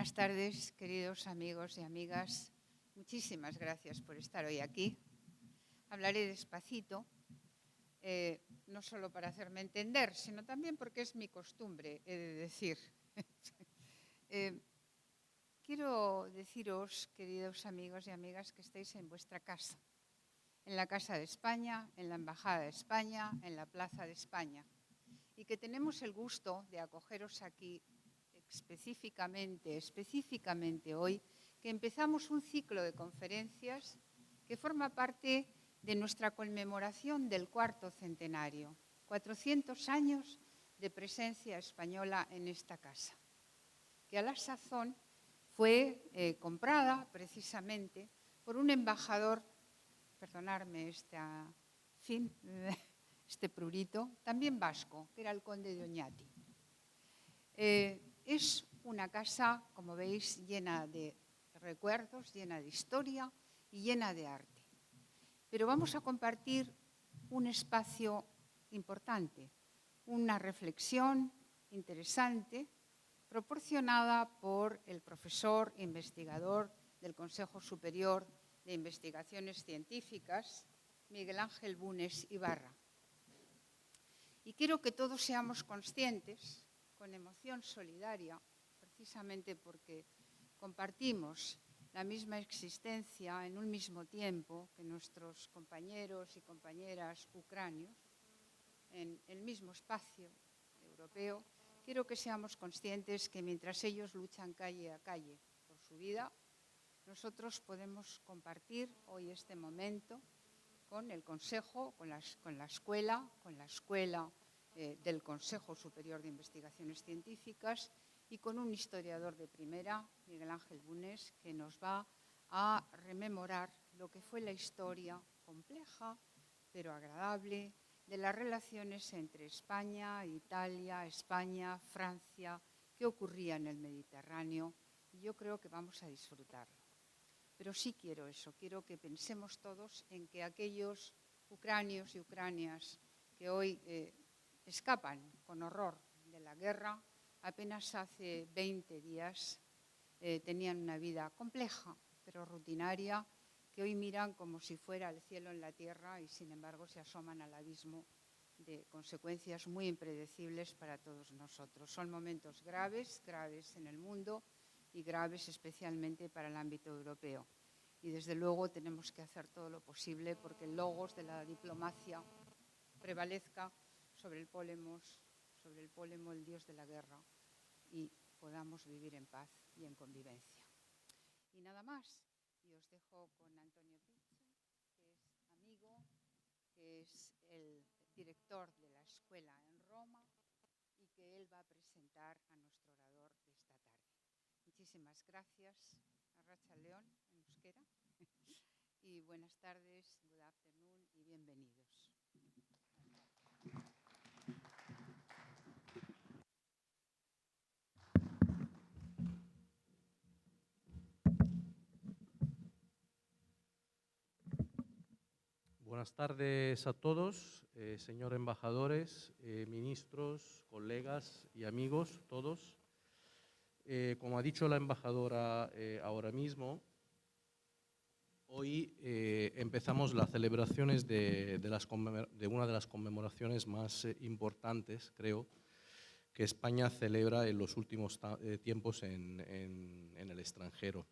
Buenas tardes, queridos amigos y amigas. Muchísimas gracias por estar hoy aquí. Hablaré despacito, no solo para hacerme entender, sino también porque es mi costumbre, he de decir. Quiero deciros, queridos amigos y amigas, que estéis en vuestra casa, en la Casa de España, en la Embajada de España, en la Plaza de España, y que tenemos el gusto de acogeros aquí específicamente hoy, que empezamos un ciclo de conferencias que forma parte de nuestra conmemoración del cuarto centenario, 400 años de presencia española en esta casa, que a la sazón fue comprada precisamente por un embajador, perdonadme este prurito, también vasco, que era el conde de Oñati. Es una casa, como veis, llena de recuerdos, llena de historia y llena de arte. Pero vamos a compartir un espacio importante, una reflexión interesante proporcionada por el profesor investigador del Consejo Superior de Investigaciones Científicas, Miguel Ángel Bunes Ibarra. Y quiero que todos seamos conscientes, con emoción solidaria, precisamente porque compartimos la misma existencia en un mismo tiempo que nuestros compañeros y compañeras ucranios, en el mismo espacio europeo, quiero que seamos conscientes que mientras ellos luchan calle a calle por su vida, nosotros podemos compartir hoy este momento con el Consejo, con la escuela del Consejo Superior de Investigaciones Científicas y con un historiador de primera, Miguel Ángel Bunes, que nos va a rememorar lo que fue la historia compleja, pero agradable, de las relaciones entre España, Italia, España, Francia, que ocurría en el Mediterráneo, y yo creo que vamos a disfrutarlo. Pero sí quiero eso, quiero que pensemos todos en que aquellos ucranios y ucranias que hoy escapan con horror de la guerra, apenas hace 20 días tenían una vida compleja, pero rutinaria, que hoy miran como si fuera el cielo en la tierra y sin embargo se asoman al abismo de consecuencias muy impredecibles para todos nosotros. Son momentos graves en el mundo y graves especialmente para el ámbito europeo. Y desde luego tenemos que hacer todo lo posible porque el logos de la diplomacia prevalezca sobre el polemos, el dios de la guerra, y podamos vivir en paz y en convivencia. Y nada más, y os dejo con Antonio Pizzo, que es amigo, que es el director de la escuela en Roma y que él va a presentar a nuestro orador de esta tarde. Muchísimas gracias, Arracha León, en euskera, y buenas tardes, good afternoon y bienvenidos. Buenas tardes a todos, señor embajadores, ministros, colegas y amigos, todos. Como ha dicho la embajadora ahora mismo, hoy empezamos las celebraciones de una de las conmemoraciones más importantes, creo, que España celebra en los últimos tiempos en el extranjero.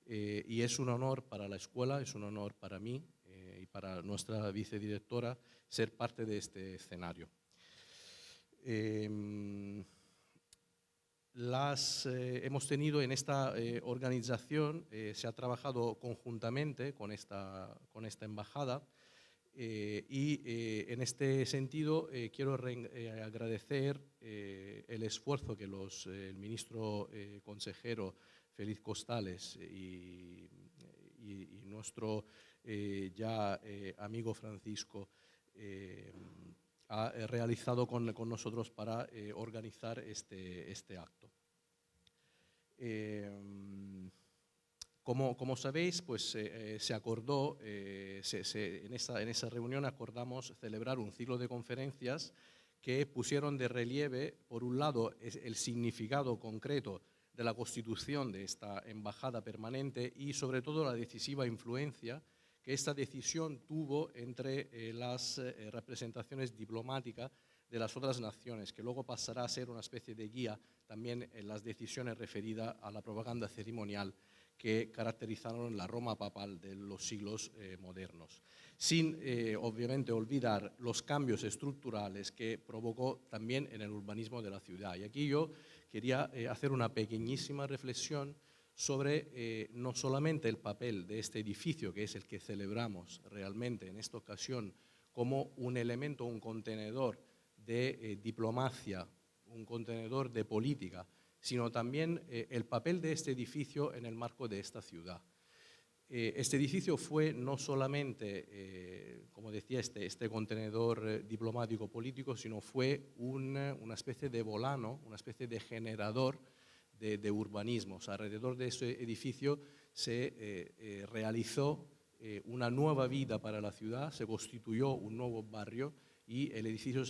Y es un honor para la escuela, es un honor para mí y para nuestra vicedirectora ser parte de este escenario. Hemos tenido en esta organización, se ha trabajado conjuntamente con esta embajada y en este sentido quiero agradecer el esfuerzo que el ministro consejero Félix Costales y nuestro ya amigo Francisco ha realizado con nosotros para organizar este acto. Como sabéis, pues se acordó, en esa reunión acordamos celebrar un ciclo de conferencias que pusieron de relieve, por un lado, el significado concreto de la constitución de esta embajada permanente y sobre todo la decisiva influencia que esta decisión tuvo entre las representaciones diplomáticas de las otras naciones, que luego pasará a ser una especie de guía también en las decisiones referidas a la propaganda ceremonial que caracterizaron la Roma papal de los siglos modernos, sin obviamente olvidar los cambios estructurales que provocó también en el urbanismo de la ciudad. Y aquí yo quería hacer una pequeñísima reflexión sobre no solamente el papel de este edificio, que es el que celebramos realmente en esta ocasión como un elemento, un contenedor de diplomacia, un contenedor de política, sino también el papel de este edificio en el marco de esta ciudad. Este edificio fue no solamente, como decía, este contenedor diplomático político, sino fue una especie de volano, una especie de generador de urbanismos. Alrededor de ese edificio se realizó una nueva vida para la ciudad, se constituyó un nuevo barrio y el edificio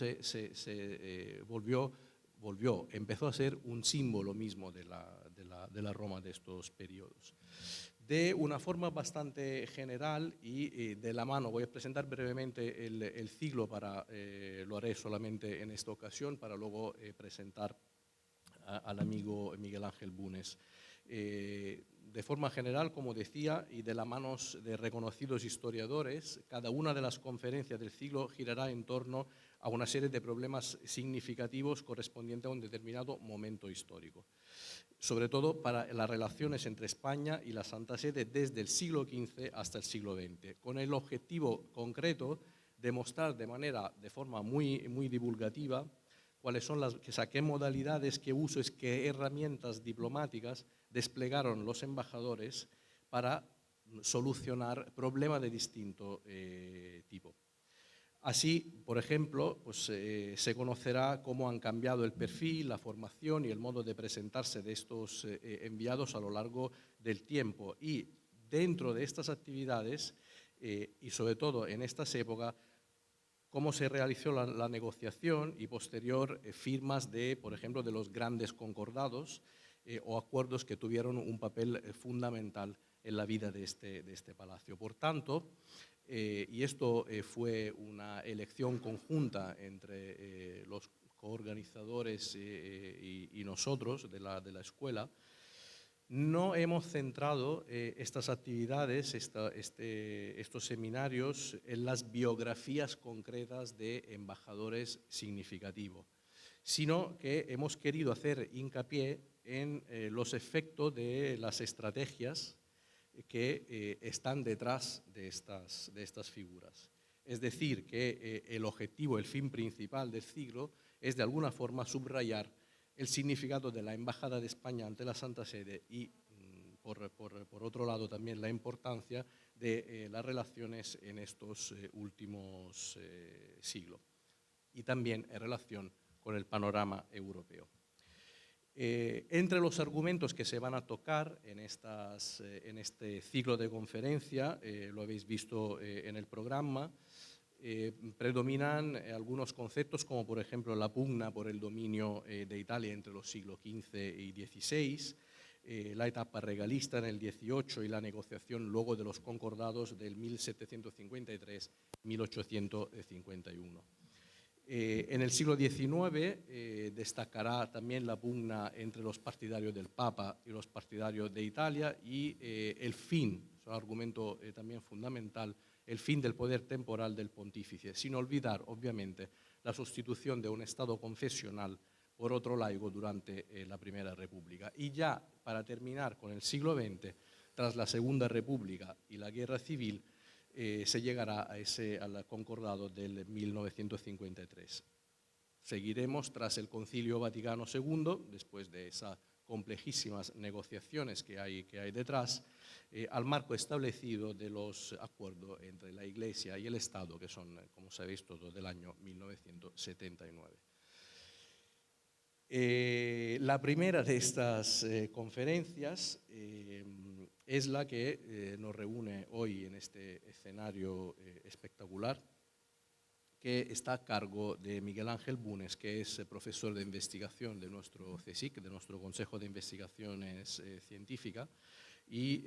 empezó a ser un símbolo mismo de la Roma de estos periodos. De una forma bastante general y de la mano, voy a presentar brevemente el siglo, lo haré solamente en esta ocasión, para luego presentar al amigo Miguel Ángel Bunes. De forma general, como decía, y de la mano de reconocidos historiadores, cada una de las conferencias del siglo girará en torno a una serie de problemas significativos correspondientes a un determinado momento histórico, sobre todo para las relaciones entre España y la Santa Sede desde el siglo XV hasta el siglo XX, con el objetivo concreto de mostrar de forma muy divulgativa cuáles son qué modalidades, qué usos, qué herramientas diplomáticas desplegaron los embajadores para solucionar problemas de distinto tipo. Así, por ejemplo, pues, se conocerá cómo han cambiado el perfil, la formación y el modo de presentarse de estos enviados a lo largo del tiempo. Y dentro de estas actividades, y sobre todo en estas épocas, cómo se realizó la negociación y posterior firmas por ejemplo, de los grandes concordados o acuerdos que tuvieron un papel fundamental en la vida de este palacio. Por tanto, y esto fue una elección conjunta entre los coorganizadores y nosotros de la escuela, no hemos centrado estas actividades, estos seminarios, en las biografías concretas de embajadores significativos, sino que hemos querido hacer hincapié en los efectos de las estrategias que están detrás de estas figuras. Es decir, que el objetivo, el fin principal del siglo es de alguna forma subrayar el significado de la Embajada de España ante la Santa Sede y, por otro lado, también la importancia de las relaciones en estos últimos siglos y también en relación con el panorama europeo. Entre los argumentos que se van a tocar en este ciclo de conferencia, lo habéis visto en el programa, predominan algunos conceptos como por ejemplo la pugna por el dominio de Italia entre los siglos XV y XVI, la etapa regalista en el XVIII y la negociación luego de los concordados del 1753-1851. En el siglo XIX destacará también la pugna entre los partidarios del Papa y los partidarios de Italia y el fin, es un argumento también fundamental, el fin del poder temporal del pontífice, sin olvidar, obviamente, la sustitución de un Estado confesional por otro laico durante la Primera República. Y ya, para terminar con el siglo XX, tras la Segunda República y la Guerra Civil, se llegará al concordado del 1953. Seguiremos tras el Concilio Vaticano II, después de esas complejísimas negociaciones que hay detrás, al marco establecido de los acuerdos entre la Iglesia y el Estado, que son, como sabéis todos, del año 1979. La primera de estas conferencias es la que nos reúne hoy en este escenario espectacular, que está a cargo de Miguel Ángel Bunes, que es profesor de investigación de nuestro CSIC, de nuestro Consejo de Investigaciones Científicas, y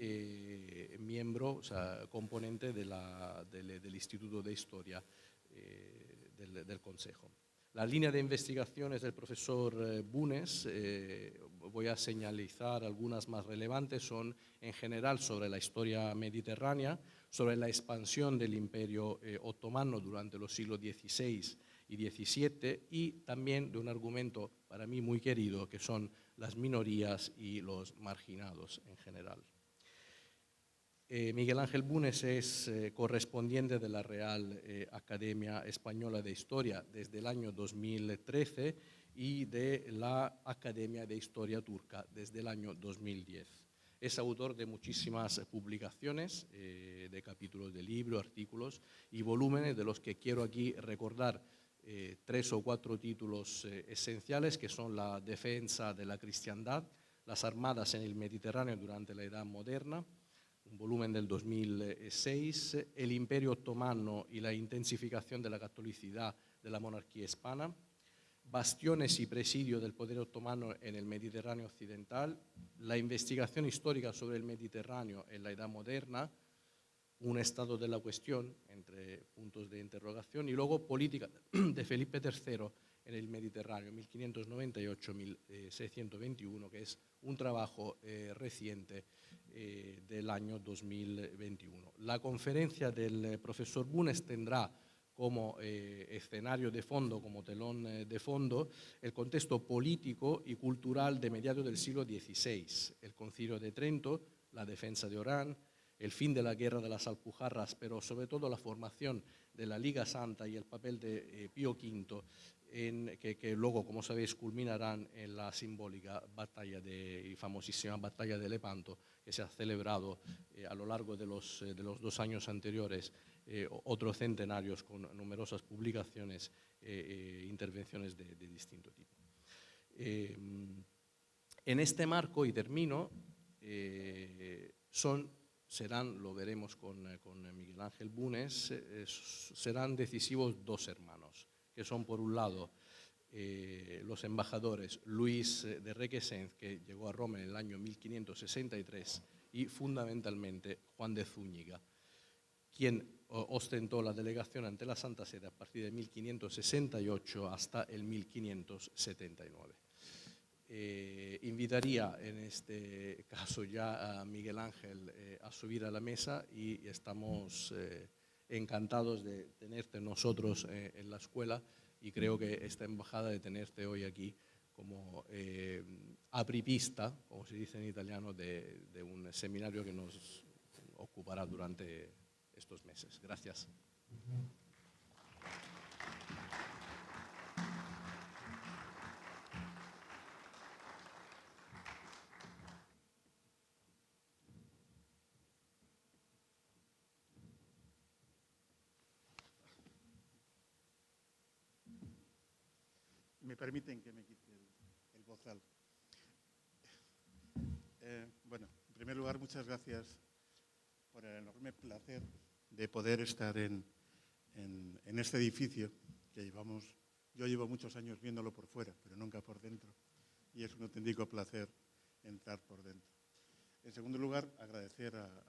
miembro, o sea, componente del Instituto de Historia del Consejo. La línea de investigaciones del profesor Bunes, voy a señalizar algunas más relevantes, son en general sobre la historia mediterránea, sobre la expansión del Imperio Otomano durante los siglos XVI y XVII, y también de un argumento para mí muy querido, que son las minorías y los marginados en general. Miguel Ángel Bunes es correspondiente de la Real Academia Española de Historia desde el año 2013 y de la Academia de Historia Turca desde el año 2010. Es autor de muchísimas publicaciones, de capítulos de libros, artículos y volúmenes, de los que quiero aquí recordar 3 o 4 títulos esenciales, que son La defensa de la cristiandad, Las armadas en el Mediterráneo durante la Edad Moderna, un volumen del 2006, El Imperio Otomano y la intensificación de la catolicidad de la monarquía hispana, Bastiones y presidio del poder otomano en el Mediterráneo occidental, La investigación histórica sobre el Mediterráneo en la Edad Moderna, Un estado de la cuestión, entre puntos de interrogación, y luego Política de Felipe III en el Mediterráneo, 1598-1621, que es un trabajo reciente del año 2021. La conferencia del profesor Bunes tendrá como escenario de fondo, como telón de fondo, el contexto político y cultural de mediados del siglo XVI, el Concilio de Trento, la defensa de Orán, el fin de la guerra de las Alpujarras, pero sobre todo la formación de la Liga Santa y el papel de Pío V, que luego, como sabéis, culminarán en la simbólica y famosísima batalla de Lepanto, que se ha celebrado a lo largo de los 2 años anteriores, otros centenarios con numerosas publicaciones e intervenciones de distinto tipo. En este marco, y termino, serán, lo veremos con Miguel Ángel Bunes, serán decisivos 2 hermanos, que son, por un lado, los embajadores Luis de Requesens, que llegó a Roma en el año 1563, y fundamentalmente Juan de Zúñiga, quien ostentó la delegación ante la Santa Sede a partir de 1568 hasta el 1579. Invitaría en este caso ya a Miguel Ángel a subir a la mesa, y estamos encantados de tenerte nosotros en la escuela, y creo que esta embajada de tenerte hoy aquí como apripista, como se dice en italiano, de un seminario que nos ocupará durante estos meses. Gracias. Me permiten que me quite el bozal. Bueno, en primer lugar, muchas gracias por el enorme placer de poder estar en este edificio que yo llevo muchos años viéndolo por fuera, pero nunca por dentro, y es un auténtico placer entrar por dentro. En segundo lugar, agradecer a la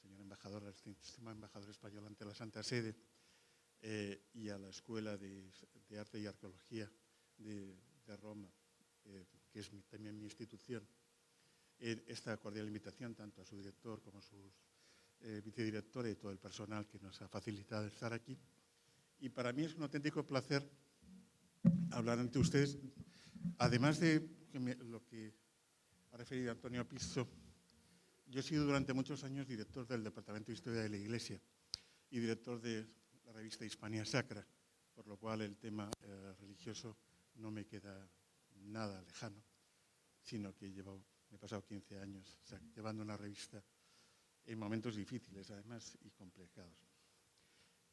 señora embajadora, al sistema embajador español ante la Santa Sede, y a la Escuela de Arte y Arqueología de Roma, que es también mi institución, esta cordial invitación tanto a su director como a sus vicedirectores y todo el personal que nos ha facilitado estar aquí. Y para mí es un auténtico placer hablar ante ustedes, además de lo que ha referido Antonio Pizzo. Yo he sido durante muchos años director del Departamento de Historia de la Iglesia y director de la revista Hispania Sacra, por lo cual el tema religioso no me queda nada lejano, sino que me he pasado 15 años llevando una revista en momentos difíciles, además, y complicados.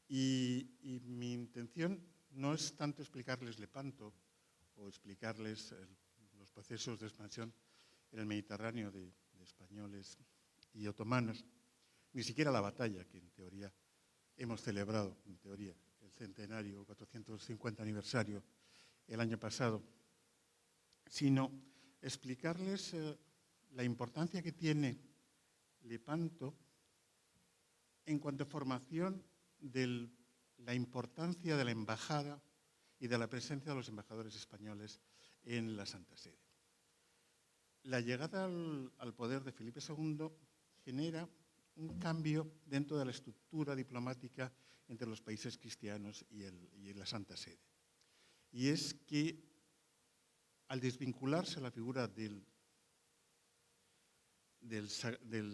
Y mi intención no es tanto explicarles Lepanto o explicarles los procesos de expansión en el Mediterráneo de españoles y otomanos, ni siquiera la batalla que en teoría hemos celebrado, en teoría, el centenario, 450 aniversario el año pasado, sino explicarles la importancia que tiene Lepanto en cuanto a formación de la importancia de la embajada y de la presencia de los embajadores españoles en la Santa Sede. La llegada al poder de Felipe II genera un cambio dentro de la estructura diplomática entre los países cristianos y la Santa Sede. Y es que al desvincularse la figura del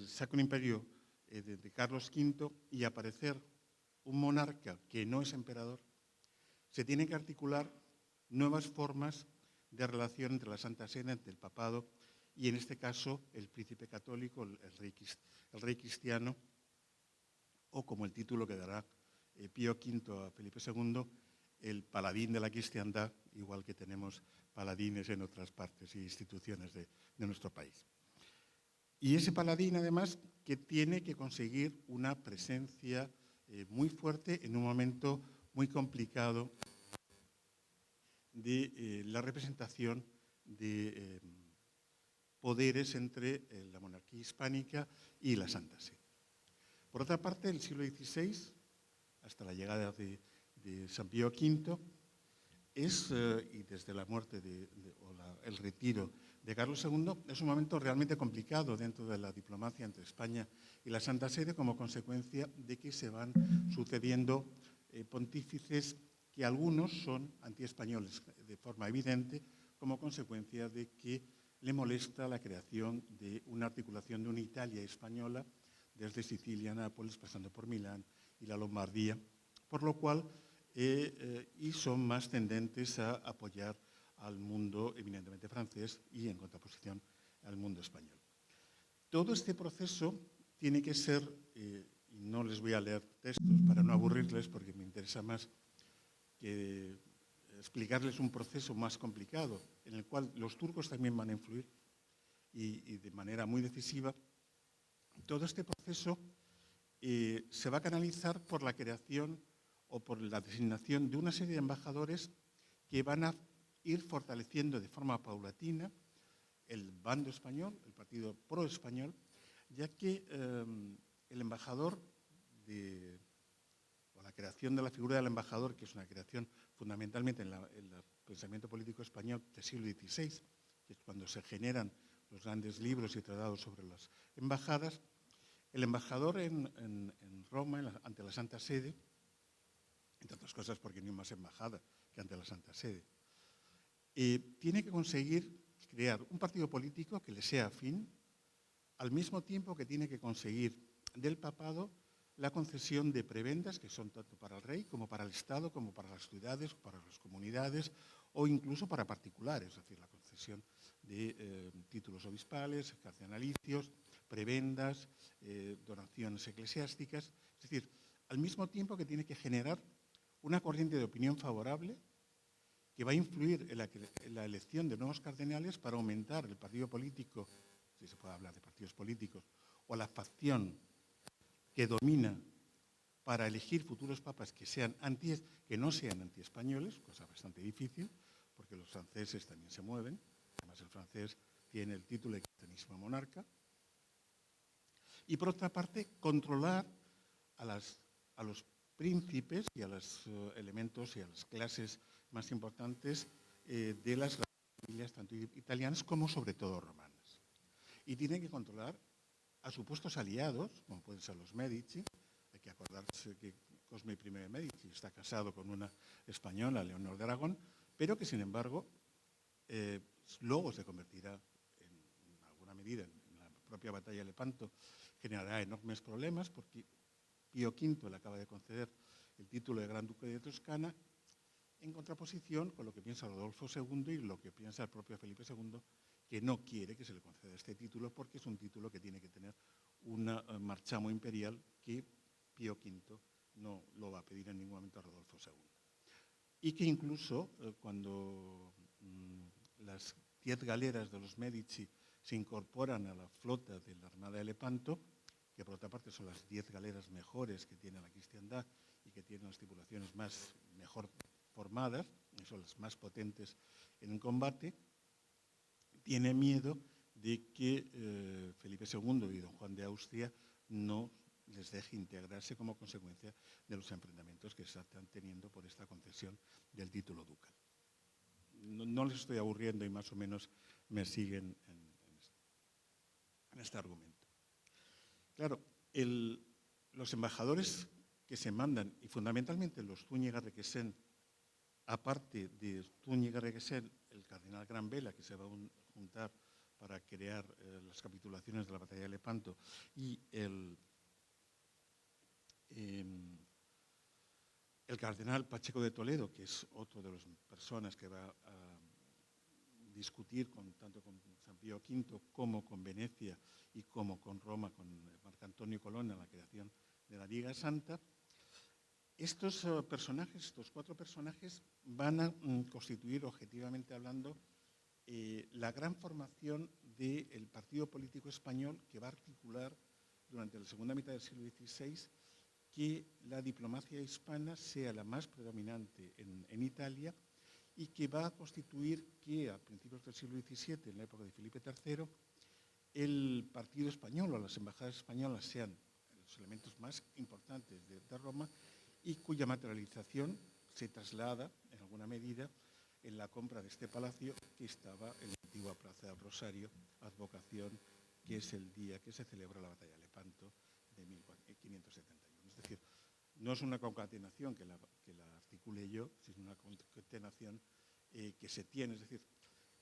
Sacro Imperio de Carlos V y aparecer un monarca que no es emperador, se tienen que articular nuevas formas de relación entre la Santa Sede, entre el papado y, en este caso, el príncipe católico, el rey cristiano, o como el título que dará Pío V a Felipe II, el paladín de la cristiandad, igual que tenemos paladines en otras partes e instituciones de nuestro país. Y ese paladín, además, que tiene que conseguir una presencia muy fuerte en un momento muy complicado de la representación de poderes entre la monarquía hispánica y la Santa Sede. Por otra parte, el siglo XVI, hasta la llegada de San Pío V, y desde la muerte el retiro de Carlos II, es un momento realmente complicado dentro de la diplomacia entre España y la Santa Sede, como consecuencia de que se van sucediendo pontífices que algunos son antiespañoles de forma evidente, como consecuencia de que le molesta la creación de una articulación de una Italia española desde Sicilia, Nápoles, pasando por Milán y la Lombardía, por lo cual y son más tendentes a apoyar al mundo eminentemente francés y en contraposición al mundo español. Todo este proceso tiene que ser, y no les voy a leer textos para no aburrirles porque me interesa más que explicarles un proceso más complicado en el cual los turcos también van a influir y de manera muy decisiva. Todo este proceso se va a canalizar por la creación o por la designación de una serie de embajadores que van a ir fortaleciendo de forma paulatina el bando español, el partido pro-español, ya que el embajador, o la creación de la figura del embajador, que es una creación fundamentalmente en el pensamiento político español del siglo XVI, que es cuando se generan los grandes libros y tratados sobre las embajadas, el embajador en Roma, ante la Santa Sede, entre otras cosas porque no hay más embajada que ante la Santa Sede, tiene que conseguir crear un partido político que le sea afín, al mismo tiempo que tiene que conseguir del papado la concesión de prebendas, que son tanto para el rey como para el Estado, como para las ciudades, para las comunidades o incluso para particulares, es decir, la concesión de títulos obispales, cardenalicios, prebendas, donaciones eclesiásticas, es decir, al mismo tiempo que tiene que generar una corriente de opinión favorable que va a influir en la elección de nuevos cardenales para aumentar el partido político, si se puede hablar de partidos políticos, o la facción que domina para elegir futuros papas que no sean antiespañoles, cosa bastante difícil, porque los franceses también se mueven, además el francés tiene el título de cristianísimo monarca, y por otra parte, controlar a los príncipes y a los elementos y a las clases más importantes de las familias, tanto italianas como sobre todo romanas. Y tienen que controlar a supuestos aliados, como pueden ser los Medici. Hay que acordarse que Cosme I de Medici está casado con una española, Leonor de Aragón, pero que sin embargo luego se convertirá en alguna medida en la propia batalla de Lepanto, generará enormes problemas porque Pío V le acaba de conceder el título de Gran Duque de Toscana, en contraposición con lo que piensa Rodolfo II y lo que piensa el propio Felipe II, que no quiere que se le conceda este título porque es un título que tiene que tener un marchamo imperial que Pío V no lo va a pedir en ningún momento a Rodolfo II. Y que incluso cuando las 10 galeras de los Medici se incorporan a la flota de la Armada de Lepanto, que por otra parte son las 10 galeras mejores que tiene la cristiandad y que tienen las tripulaciones mejor formadas, y son las más potentes en el combate, tiene miedo de que Felipe II y don Juan de Austria no les deje integrarse como consecuencia de los enfrentamientos que se están teniendo por esta concesión del título ducal. No les estoy aburriendo y más o menos me siguen en este argumento. Claro, los embajadores que se mandan, y fundamentalmente los Zúñiga Requesén, aparte de Zúñiga Requesén, el cardenal Gran Vela, que se va a juntar para crear las capitulaciones de la batalla de Lepanto, y el cardenal Pacheco de Toledo, que es otro de las personas que va a discutir tanto con San Pío V como con Venecia y como con Roma, con Marco Antonio Colonna, la creación de la Liga Santa, estos personajes, estos 4 personajes, van a constituir, objetivamente hablando, la gran formación del partido político español que va a articular durante la segunda mitad del siglo XVI que la diplomacia hispana sea la más predominante en Italia y que va a constituir que a principios del siglo XVII, en la época de Felipe III, el partido español o las embajadas españolas sean los elementos más importantes de Roma y cuya materialización se traslada en alguna medida en la compra de este palacio que estaba en la antigua Plaza del Rosario, advocación que es el día que se celebra la batalla de Lepanto de 1571. Es decir, no es una concatenación que la articule yo, sino una concatenación que se tiene. Es decir,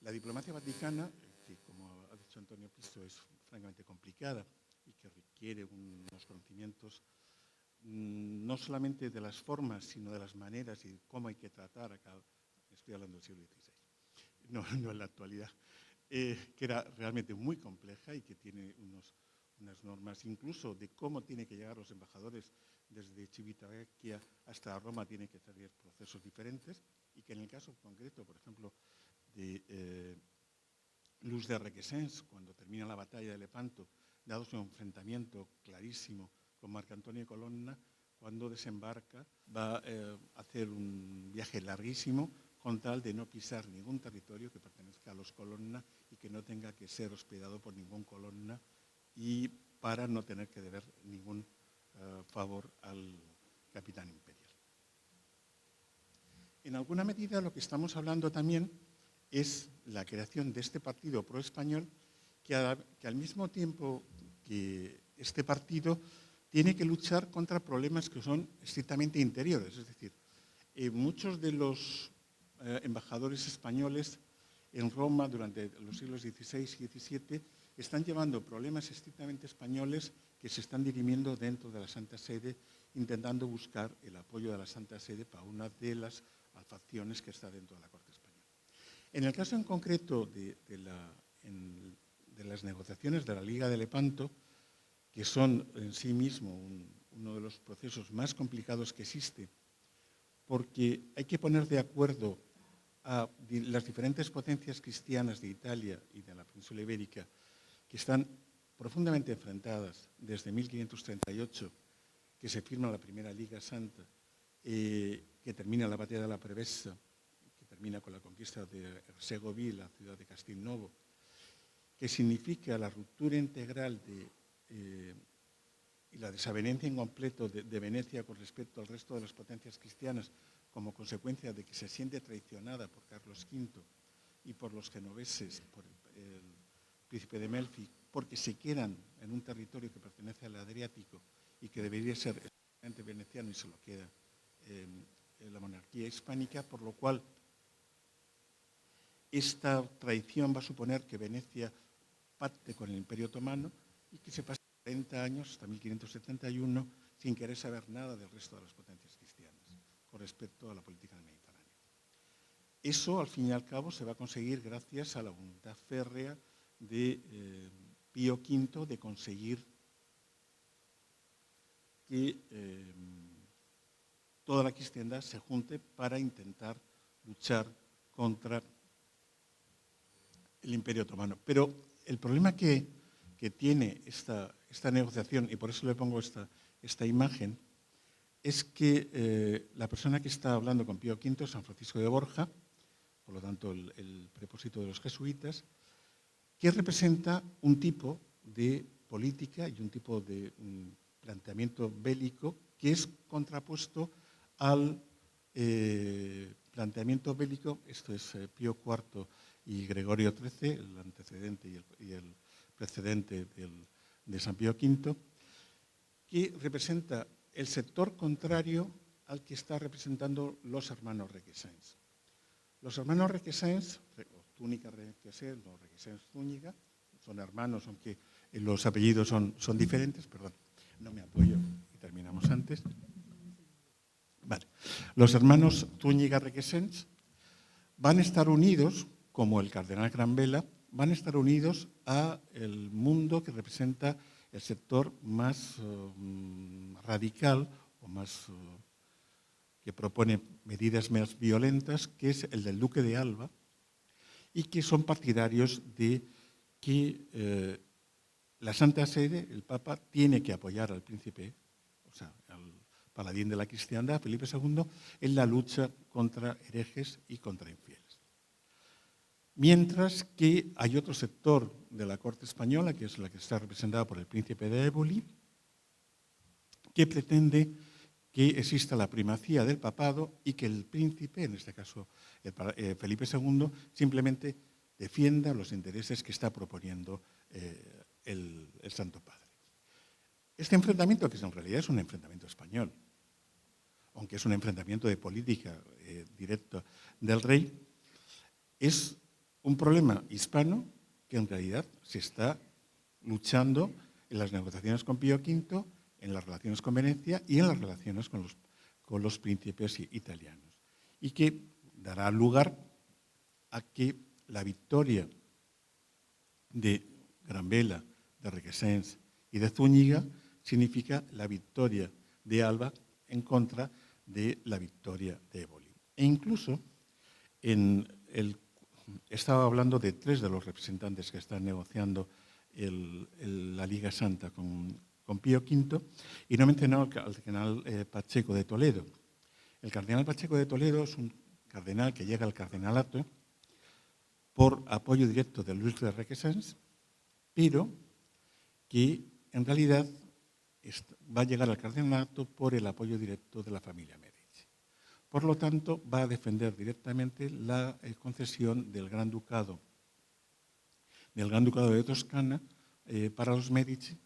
la diplomacia vaticana, que como ha dicho Antonio Pisto es francamente complicada y que requiere unos conocimientos no solamente de las formas, sino de las maneras y cómo hay que tratar a cada... Estoy hablando del siglo XVI, no en la actualidad, que era realmente muy compleja y que tiene unas normas, incluso de cómo tiene que llegar los embajadores desde Civitavecchia hasta Roma, tiene que tener procesos diferentes, y que en el caso concreto, por ejemplo, de Luz de Requesens, cuando termina la batalla de Lepanto, dado su enfrentamiento clarísimo con Marco Antonio Colonna, cuando desembarca va a hacer un viaje larguísimo con tal de no pisar ningún territorio que pertenezca a los Colonna y que no tenga que ser hospedado por ningún Colonna y para no tener que deber ningún favor al capitán imperial. En alguna medida lo que estamos hablando también es la creación de este partido pro-español que al mismo tiempo que este partido tiene que luchar contra problemas que son estrictamente interiores. Es decir, muchos de los embajadores españoles en Roma durante los siglos XVI y XVII están llevando problemas estrictamente españoles que se están dirimiendo dentro de la Santa Sede, intentando buscar el apoyo de la Santa Sede para una de las facciones que está dentro de la Corte española. En el caso en concreto de las negociaciones de la Liga de Lepanto, que son en sí mismo uno de los procesos más complicados que existe, porque hay que poner de acuerdo a las diferentes potencias cristianas de Italia y de la península ibérica, que están profundamente enfrentadas desde 1538, que se firma la primera Liga Santa, que termina la batalla de la Prevessa, que termina con la conquista de Segovia, la ciudad de Castelnuovo, que significa la ruptura integral y la desavenencia incompleto de Venecia con respecto al resto de las potencias cristianas como consecuencia de que se siente traicionada por Carlos V y por los genoveses, por el príncipe de Melfi, porque se quedan en un territorio que pertenece al Adriático y que debería ser exclusivamente veneciano y se lo queda en la monarquía hispánica, por lo cual esta traición va a suponer que Venecia pacte con el Imperio Otomano y que se pase 40 años, hasta 1571, sin querer saber nada del resto de las potencias cristianas con respecto a la política del Mediterráneo. Eso, al fin y al cabo, se va a conseguir gracias a la voluntad férrea de Pío V de conseguir que toda la cristiandad se junte para intentar luchar contra el Imperio Otomano. Pero el problema que tiene esta negociación, y por eso le pongo esta imagen, es que la persona que está hablando con Pío V es San Francisco de Borja, por lo tanto el prepósito de los jesuitas, que representa un tipo de política y un tipo de planteamiento bélico que es contrapuesto al planteamiento bélico, esto es Pío IV y Gregorio XIII, el antecedente y el precedente de San Pío V, que representa el sector contrario al que está representando los hermanos Requesens. Los hermanos Requesens, Túnica Requesens o Requesens Zúñiga, son hermanos, aunque los apellidos son diferentes, perdón, no me apoyo y terminamos antes. Vale. Los hermanos Zúñiga Requesens van a estar unidos, como el cardenal Granvela, van a estar unidos a el mundo que representa el sector más radical o más que propone medidas más violentas, que es el del duque de Alba, y que son partidarios de que la Santa Sede, el Papa, tiene que apoyar al príncipe, o sea, al paladín de la cristiandad, Felipe II, en la lucha contra herejes y contra infieles. Mientras que hay otro sector de la corte española, que es la que está representada por el príncipe de Éboli, que pretende que exista la primacía del papado y que el príncipe, en este caso Felipe II, simplemente defienda los intereses que está proponiendo el Santo Padre. Este enfrentamiento, que en realidad es un enfrentamiento español, aunque es un enfrentamiento de política directa del rey, es un problema hispano que en realidad se está luchando en las negociaciones con Pío V, en las relaciones con Venecia y en las relaciones con los príncipes italianos. Y que dará lugar a que la victoria de Granvela, de Requesens y de Zúñiga significa la victoria de Alba en contra de la victoria de Éboli. E incluso estaba hablando de 3 de los representantes que están negociando la Liga Santa con Pío V, y no he mencionado al cardenal Pacheco de Toledo. El cardenal Pacheco de Toledo es un cardenal que llega al cardenalato por apoyo directo de Luis de Requesens, pero que en realidad va a llegar al cardenalato por el apoyo directo de la familia Medici. Por lo tanto, va a defender directamente la concesión del Gran Ducado de Toscana para los Medici,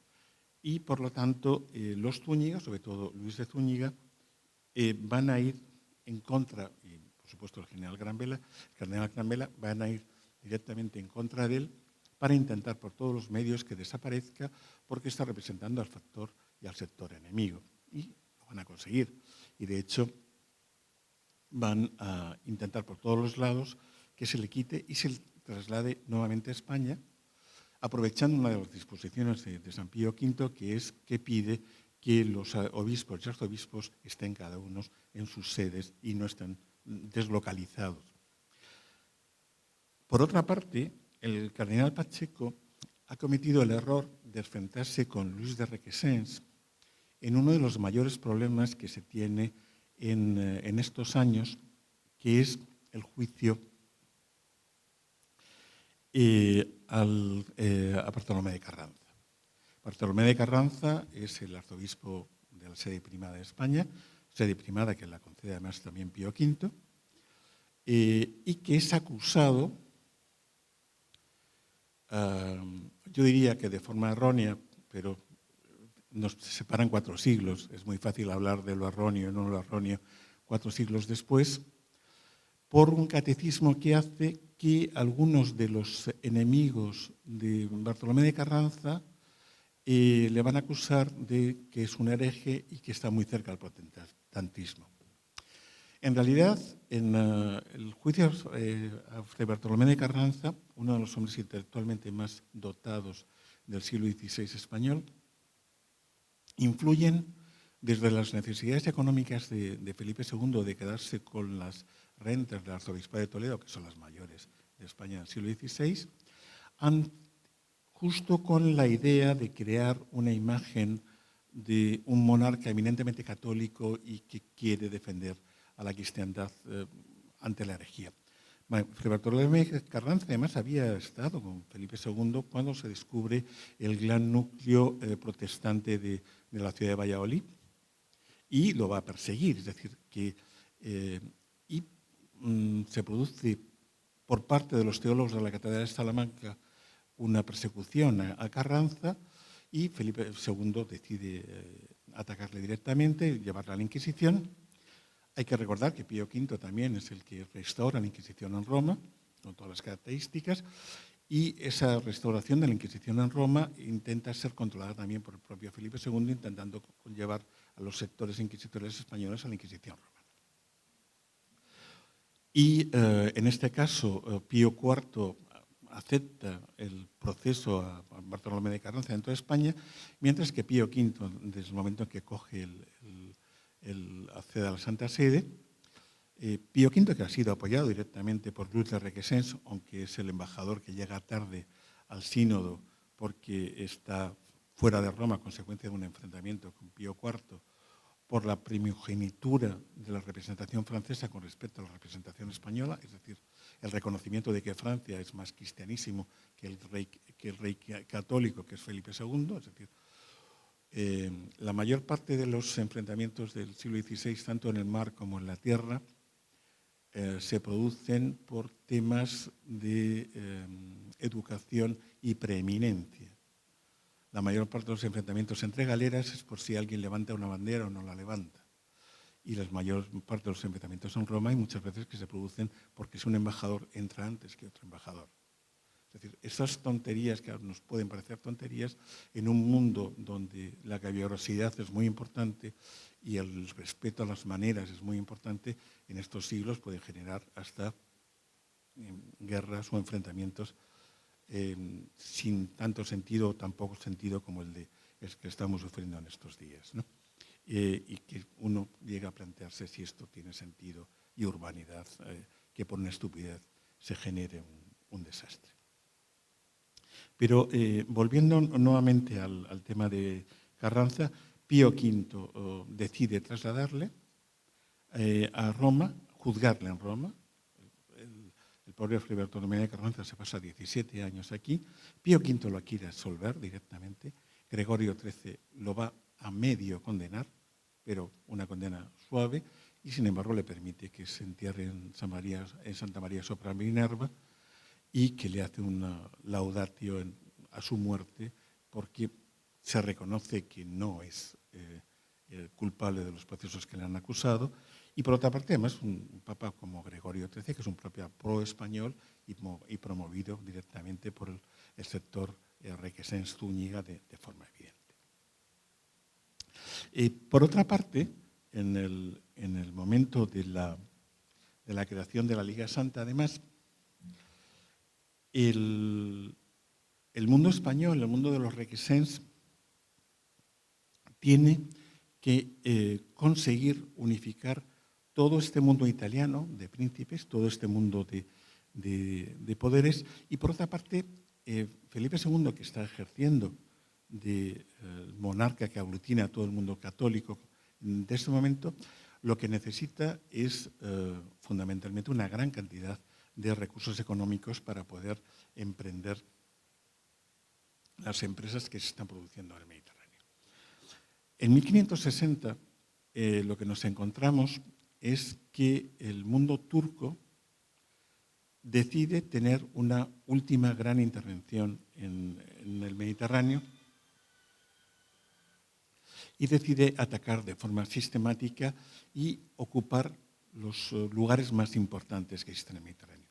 y por lo tanto los Zúñiga, sobre todo Luis de Zúñiga, van a ir en contra, y por supuesto el cardenal Granvela, van a ir directamente en contra de él para intentar por todos los medios que desaparezca, porque está representando al factor y al sector enemigo. Y lo van a conseguir. Y de hecho van a intentar por todos los lados que se le quite y se le traslade nuevamente a España, aprovechando una de las disposiciones de San Pío V, que es que pide que los obispos y arzobispos estén cada uno en sus sedes y no estén deslocalizados. Por otra parte, el cardenal Pacheco ha cometido el error de enfrentarse con Luis de Requesens en uno de los mayores problemas que se tiene en estos años, que es el juicio a Bartolomé de Carranza. Bartolomé de Carranza es el arzobispo de la sede primada de España, sede primada que la concede además también Pío V, y que es acusado, yo diría que de forma errónea, pero nos separan 4 siglos, es muy fácil hablar de lo erróneo y no lo erróneo 4 siglos después, por un catecismo que hace que algunos de los enemigos de Bartolomé de Carranza le van a acusar de que es un hereje y que está muy cerca del protestantismo. En realidad, en el juicio de Bartolomé de Carranza, uno de los hombres intelectualmente más dotados del siglo XVI español, influyen desde las necesidades económicas de Felipe II de quedarse con las rentas del arzobispado de Toledo, que son las mayores de España del siglo XVI, justo con la idea de crear una imagen de un monarca eminentemente católico y que quiere defender a la cristiandad ante la herejía. Bueno, Fray Bartolomé Carranza además había estado con Felipe II cuando se descubre el gran núcleo protestante de la ciudad de Valladolid y lo va a perseguir, es decir, que se produce por parte de los teólogos de la Catedral de Salamanca una persecución a Carranza y Felipe II decide atacarle directamente y llevarle a la Inquisición. Hay que recordar que Pío V también es el que restaura la Inquisición en Roma, con todas las características, y esa restauración de la Inquisición en Roma intenta ser controlada también por el propio Felipe II, intentando llevar a los sectores inquisitoriales españoles a la Inquisición romana. Y en este caso, Pío IV acepta el proceso a Bartolomé de Carranza dentro de España, mientras que Pío V, desde el momento en que coge accede a la Santa Sede, Pío V, que ha sido apoyado directamente por Luis de Requesens, aunque es el embajador que llega tarde al sínodo porque está fuera de Roma a consecuencia de un enfrentamiento con Pío IV, por la primogenitura de la representación francesa con respecto a la representación española, es decir, el reconocimiento de que Francia es más cristianísimo que el rey católico, que es Felipe II, es decir, la mayor parte de los enfrentamientos del siglo XVI, tanto en el mar como en la tierra, se producen por temas de educación y preeminencia. La mayor parte de los enfrentamientos entre galeras es por si alguien levanta una bandera o no la levanta. Y la mayor parte de los enfrentamientos en Roma hay muchas veces que se producen porque un embajador entra antes que otro embajador. Es decir, esas tonterías que nos pueden parecer tonterías, en un mundo donde la caballerosidad es muy importante y el respeto a las maneras es muy importante, en estos siglos pueden generar hasta guerras o enfrentamientos sin tanto sentido o tan poco sentido como el que estamos sufriendo en estos días, ¿no? Y que uno llega a plantearse si esto tiene sentido y urbanidad, que por una estupidez se genere un desastre. Pero volviendo nuevamente al tema de Carranza, Pío V decide trasladarle a Roma, juzgarle en Roma. El pobre Fray Bartolomé de Carranza se pasa 17 años aquí. Pío V lo quiere absolver directamente. Gregorio XIII lo va a medio condenar, pero una condena suave, y sin embargo le permite que se entierre en Santa María sopra Minerva y que le hace una laudatio a su muerte porque se reconoce que no es culpable de los procesos que le han acusado. Y por otra parte, además, un papa como Gregorio XIII, que es un papa pro-español y promovido directamente por el sector Requesens Zúñiga de forma evidente. Por otra parte, en el momento de la creación de la Liga Santa, además, el mundo español, el mundo de los Requesens, tiene que conseguir unificar todo este mundo italiano de príncipes, todo este mundo de poderes, y por otra parte, Felipe II, que está ejerciendo de monarca que aglutina a todo el mundo católico de este momento, lo que necesita es fundamentalmente una gran cantidad de recursos económicos para poder emprender las empresas que se están produciendo en el Mediterráneo. En 1560 lo que nos encontramos es que el mundo turco decide tener una última gran intervención en el Mediterráneo y decide atacar de forma sistemática y ocupar los lugares más importantes que existen en el Mediterráneo.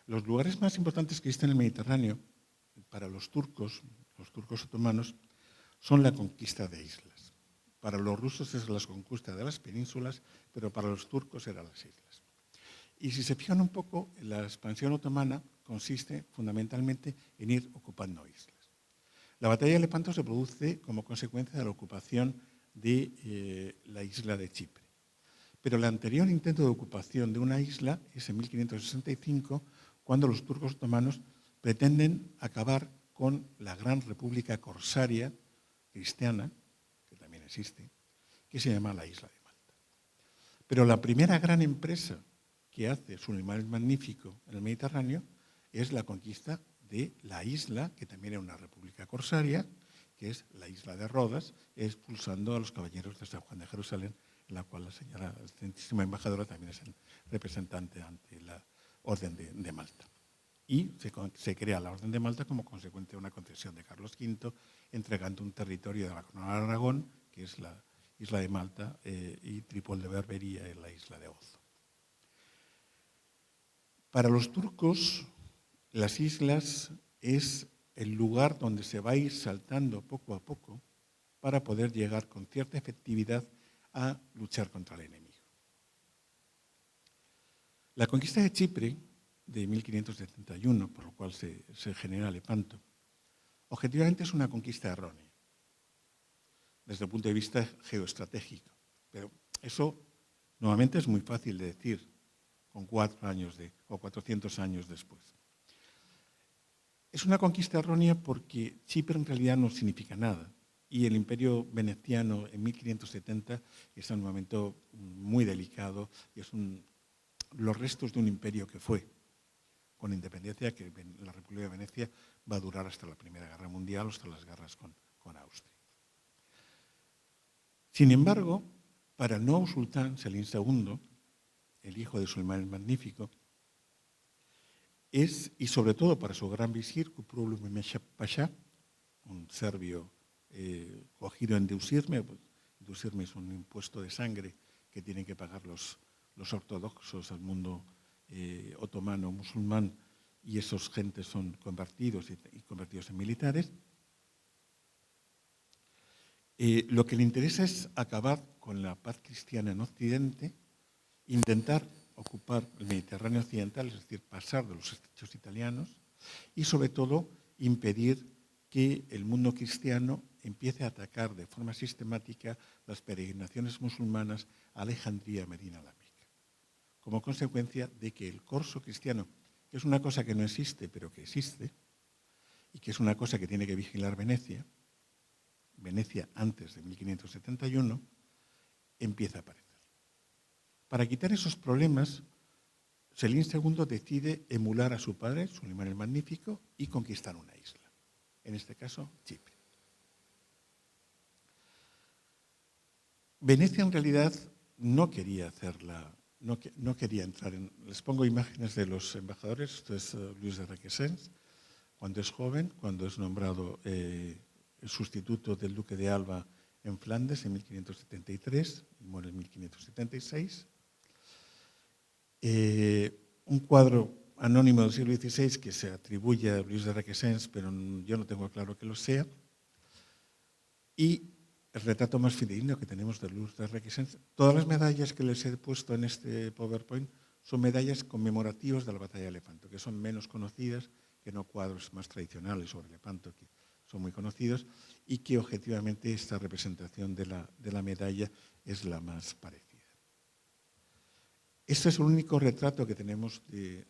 Los lugares más importantes que existen en el Mediterráneo para los turcos otomanos, son la conquista de islas. Para los rusos es la conquista de las penínsulas, pero para los turcos eran las islas. Y si se fijan un poco, la expansión otomana consiste fundamentalmente en ir ocupando islas. La batalla de Lepanto se produce como consecuencia de la ocupación de la isla de Chipre. Pero el anterior intento de ocupación de una isla es en 1565, cuando los turcos otomanos pretenden acabar con la gran república corsaria cristiana, que también existe, que se llama la isla de Malta. Pero la primera gran empresa que hace Sulimán el Magnífico en el Mediterráneo es la conquista de la isla, que también era una república corsaria, que es la isla de Rodas, expulsando a los caballeros de San Juan de Jerusalén, en la cual la señora excelentísima embajadora también es el representante ante la Orden de Malta. Y se crea la Orden de Malta como consecuencia de una concesión de Carlos V, entregando un territorio de la Corona de Aragón, que es la isla de Malta, y Tripol de Berbería, en la isla de Gozo. Para los turcos, las islas es el lugar donde se va a ir saltando poco a poco para poder llegar con cierta efectividad a luchar contra el enemigo. La conquista de Chipre de 1571, por lo cual se genera Lepanto, objetivamente es una conquista errónea desde el punto de vista geoestratégico, pero eso nuevamente es muy fácil de decir con 400 años después. Es una conquista errónea porque Chipre en realidad no significa nada y el imperio veneciano en 1570 es un momento muy delicado y es los restos de un imperio que fue con independencia, que la República de Venecia va a durar hasta la Primera Guerra Mundial, hasta las guerras con Austria. Sin embargo, para el nuevo sultán, Selim II, el hijo de Sulimán el Magnífico, y sobre todo para su gran visir, Kuprulu Mehmed Pasha, un serbio cogido en Deusirme. Deusirme es un impuesto de sangre que tienen que pagar los ortodoxos al mundo otomano, musulmán, y esos gentes son convertidos y convertidos en militares. Lo que le interesa es acabar con la paz cristiana en Occidente, intentar ocupar el Mediterráneo occidental, es decir, pasar de los estrechos italianos, y sobre todo impedir que el mundo cristiano empiece a atacar de forma sistemática las peregrinaciones musulmanas a Alejandría, Medina, la Meca, como consecuencia de que el corso cristiano, que es una cosa que no existe, pero que existe, y que es una cosa que tiene que vigilar Venecia antes de 1571, empieza a aparecer. Para quitar esos problemas, Selim II decide emular a su padre, Sulimán el Magnífico, y conquistar una isla, en este caso Chipre. Venecia en realidad no quería no quería entrar en... Les pongo imágenes de los embajadores. Esto es Luis de Requesens, cuando es joven, cuando es nombrado el sustituto del duque de Alba en Flandes en 1573, y muere en 1576. Un cuadro anónimo del siglo XVI que se atribuye a Luis de Requesens, pero yo no tengo claro que lo sea. Y el retrato más fidedigno que tenemos de Luis de Requesens. Todas las medallas que les he puesto en este PowerPoint son medallas conmemorativas de la batalla de Lepanto, que son menos conocidas que no cuadros más tradicionales sobre Lepanto, que son muy conocidos, y que objetivamente esta representación de la medalla es la más parecida. Este es el único retrato que tenemos de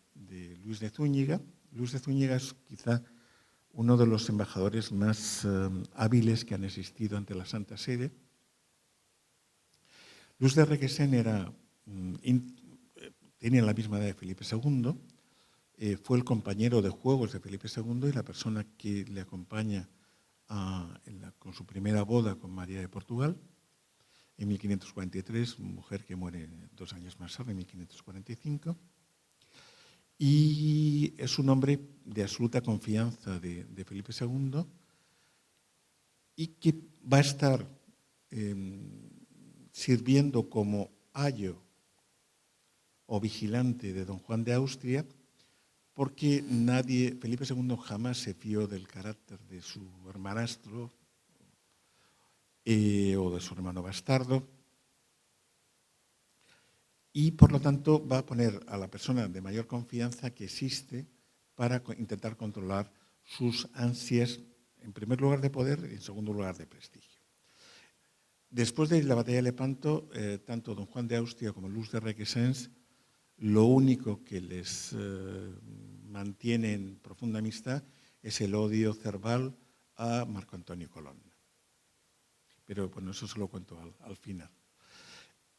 Luis de Zúñiga. Luis de Zúñiga es quizá uno de los embajadores más hábiles que han existido ante la Santa Sede. Luis de Requesens tenía la misma edad de Felipe II, fue el compañero de juegos de Felipe II y la persona que le acompaña con su primera boda con María de Portugal, en 1543, mujer que muere 2 años más tarde, en 1545. Y es un hombre de absoluta confianza de Felipe II y que va a estar sirviendo como ayo o vigilante de don Juan de Austria, porque Felipe II jamás se fió del carácter de su hermanastro o de su hermano bastardo, y por lo tanto va a poner a la persona de mayor confianza que existe para intentar controlar sus ansias, en primer lugar de poder y en segundo lugar de prestigio. Después de la batalla de Lepanto, tanto don Juan de Austria como Luis de Requesens, lo único que les mantiene en profunda amistad es el odio cerval a Marco Antonio Colonna. pero bueno, eso se lo cuento al final.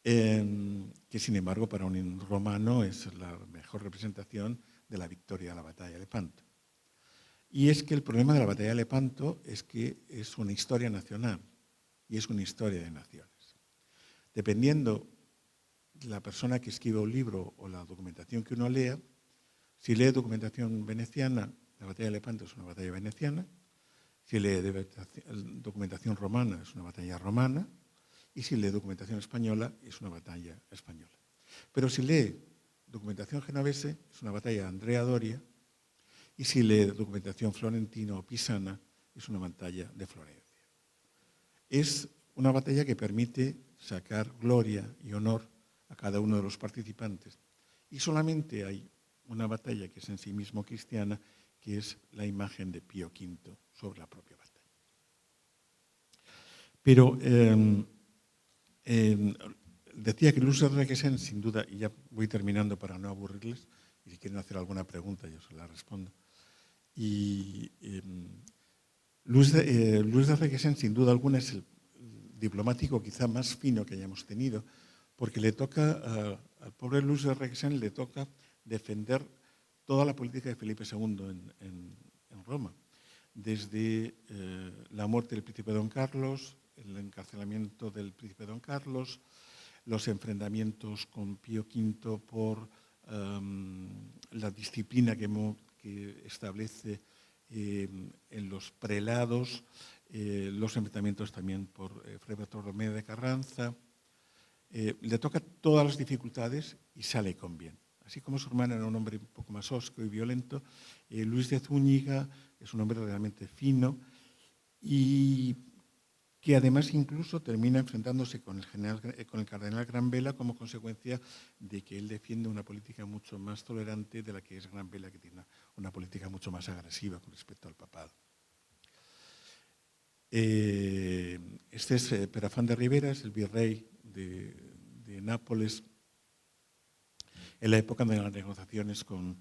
Que sin embargo para un romano es la mejor representación de la victoria de la batalla de Lepanto. Y es que el problema de la batalla de Lepanto es que es una historia nacional y es una historia de naciones. Dependiendo de la persona que escriba un libro o la documentación que uno lea, si lee documentación veneciana, la batalla de Lepanto es una batalla veneciana. Si lee documentación romana, es una batalla romana. Y si lee documentación española, es una batalla española. Pero si lee documentación genovese, es una batalla de Andrea Doria. Y si lee documentación florentina o pisana, es una batalla de Florencia. Es una batalla que permite sacar gloria y honor a cada uno de los participantes. Y solamente hay una batalla que es en sí mismo cristiana, que es la imagen de Pío V sobre la propia batalla. Pero decía que Luz de Requesens, sin duda, y ya voy terminando para no aburrirles, y si quieren hacer alguna pregunta yo se la respondo. Y Luz de Requesens, sin duda alguna, es el diplomático quizá más fino que hayamos tenido, porque le toca, al pobre Luz de Requesens le toca defender toda la política de Felipe II en Roma, desde la muerte del príncipe Don Carlos, el encarcelamiento del príncipe Don Carlos, los enfrentamientos con Pío V por la disciplina que establece en los prelados, los enfrentamientos también por Fray Bartolomé de Carranza. Le toca todas las dificultades y sale con bien. Así como su hermano era un hombre un poco más hosco y violento, Luis de Zúñiga es un hombre realmente fino y que además incluso termina enfrentándose con el cardenal Granvela como consecuencia de que él defiende una política mucho más tolerante de la que es Granvela, que tiene una política mucho más agresiva con respecto al papado. Este es Perafán de Rivera, es el virrey de Nápoles en la época de las negociaciones con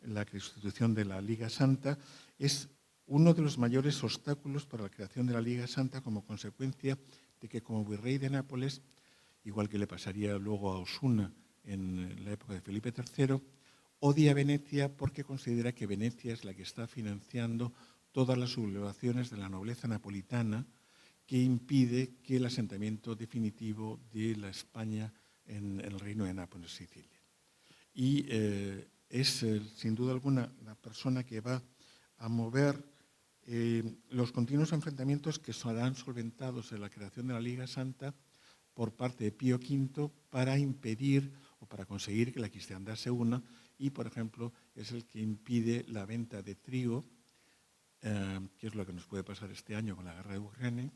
la constitución de la Liga Santa. Es uno de los mayores obstáculos para la creación de la Liga Santa como consecuencia de que como virrey de Nápoles, igual que le pasaría luego a Osuna en la época de Felipe III, odia a Venecia porque considera que Venecia es la que está financiando todas las sublevaciones de la nobleza napolitana que impide que el asentamiento definitivo de la España en el reino de Nápoles, Sicilia. Y es, sin duda alguna, la persona que va a mover los continuos enfrentamientos que serán solventados en la creación de la Liga Santa por parte de Pío V para impedir o para conseguir que la cristiandad se una y, por ejemplo, es el que impide la venta de trigo, que es lo que nos puede pasar este año con la guerra de Ucrania,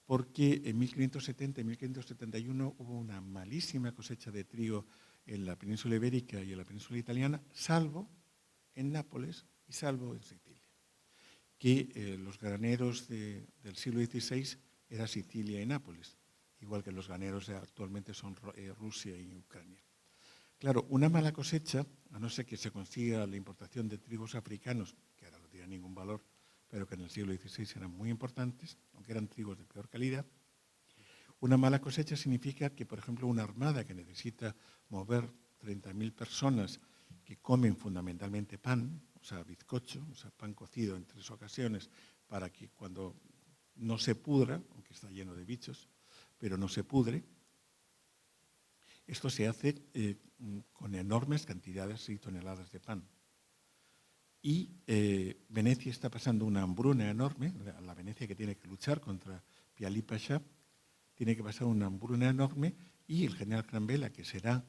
porque en 1570 y 1571 hubo una malísima cosecha de trigo en la península ibérica y en la península italiana, salvo en Nápoles y salvo en Sicilia, que los graneros del siglo XVI era Sicilia y Nápoles, igual que los graneros actualmente son Rusia y Ucrania. Claro, una mala cosecha, a no ser que se consiga la importación de trigos africanos, que ahora no tienen ningún valor, pero que en el siglo XVI eran muy importantes, aunque eran trigos de peor calidad. Una mala cosecha significa que, por ejemplo, una armada que necesita mover 30.000 personas que comen fundamentalmente pan, o sea, bizcocho, o sea, pan cocido en 3 ocasiones, para que cuando no se pudra, aunque está lleno de bichos, pero no se pudre, esto se hace con enormes cantidades y toneladas de pan. Y Venecia está pasando una hambruna enorme, la Venecia que tiene que luchar contra Pialí Pasha, tiene que pasar una hambruna enorme y el general Granvela, que será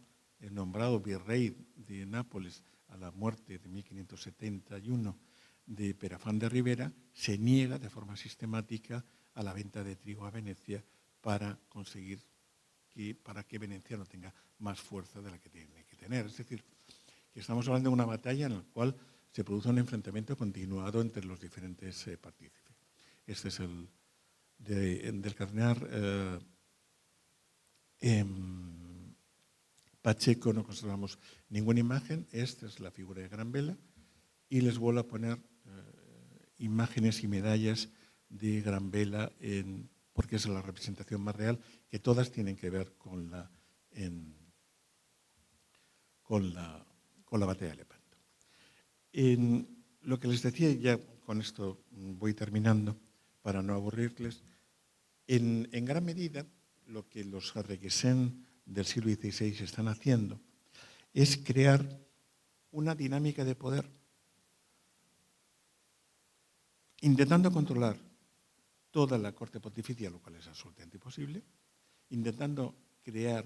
nombrado virrey de Nápoles a la muerte de 1571 de Perafán de Rivera, se niega de forma sistemática a la venta de trigo a Venecia para conseguir para que Venecia no tenga más fuerza de la que tiene que tener. Es decir, que estamos hablando de una batalla en la cual se produce un enfrentamiento continuado entre los diferentes partícipes. Este es el del cardenal Pacheco, no conservamos ninguna imagen. Esta es la figura de Granvela y les vuelvo a poner imágenes y medallas de Granvela porque es la representación más real, que todas tienen que ver con la batalla de Lepanto. Lo que les decía, ya con esto voy terminando para no aburrirles, en gran medida lo que los Requesens del siglo XVI están haciendo es crear una dinámica de poder intentando controlar toda la corte pontificia, lo cual es absolutamente imposible, intentando crear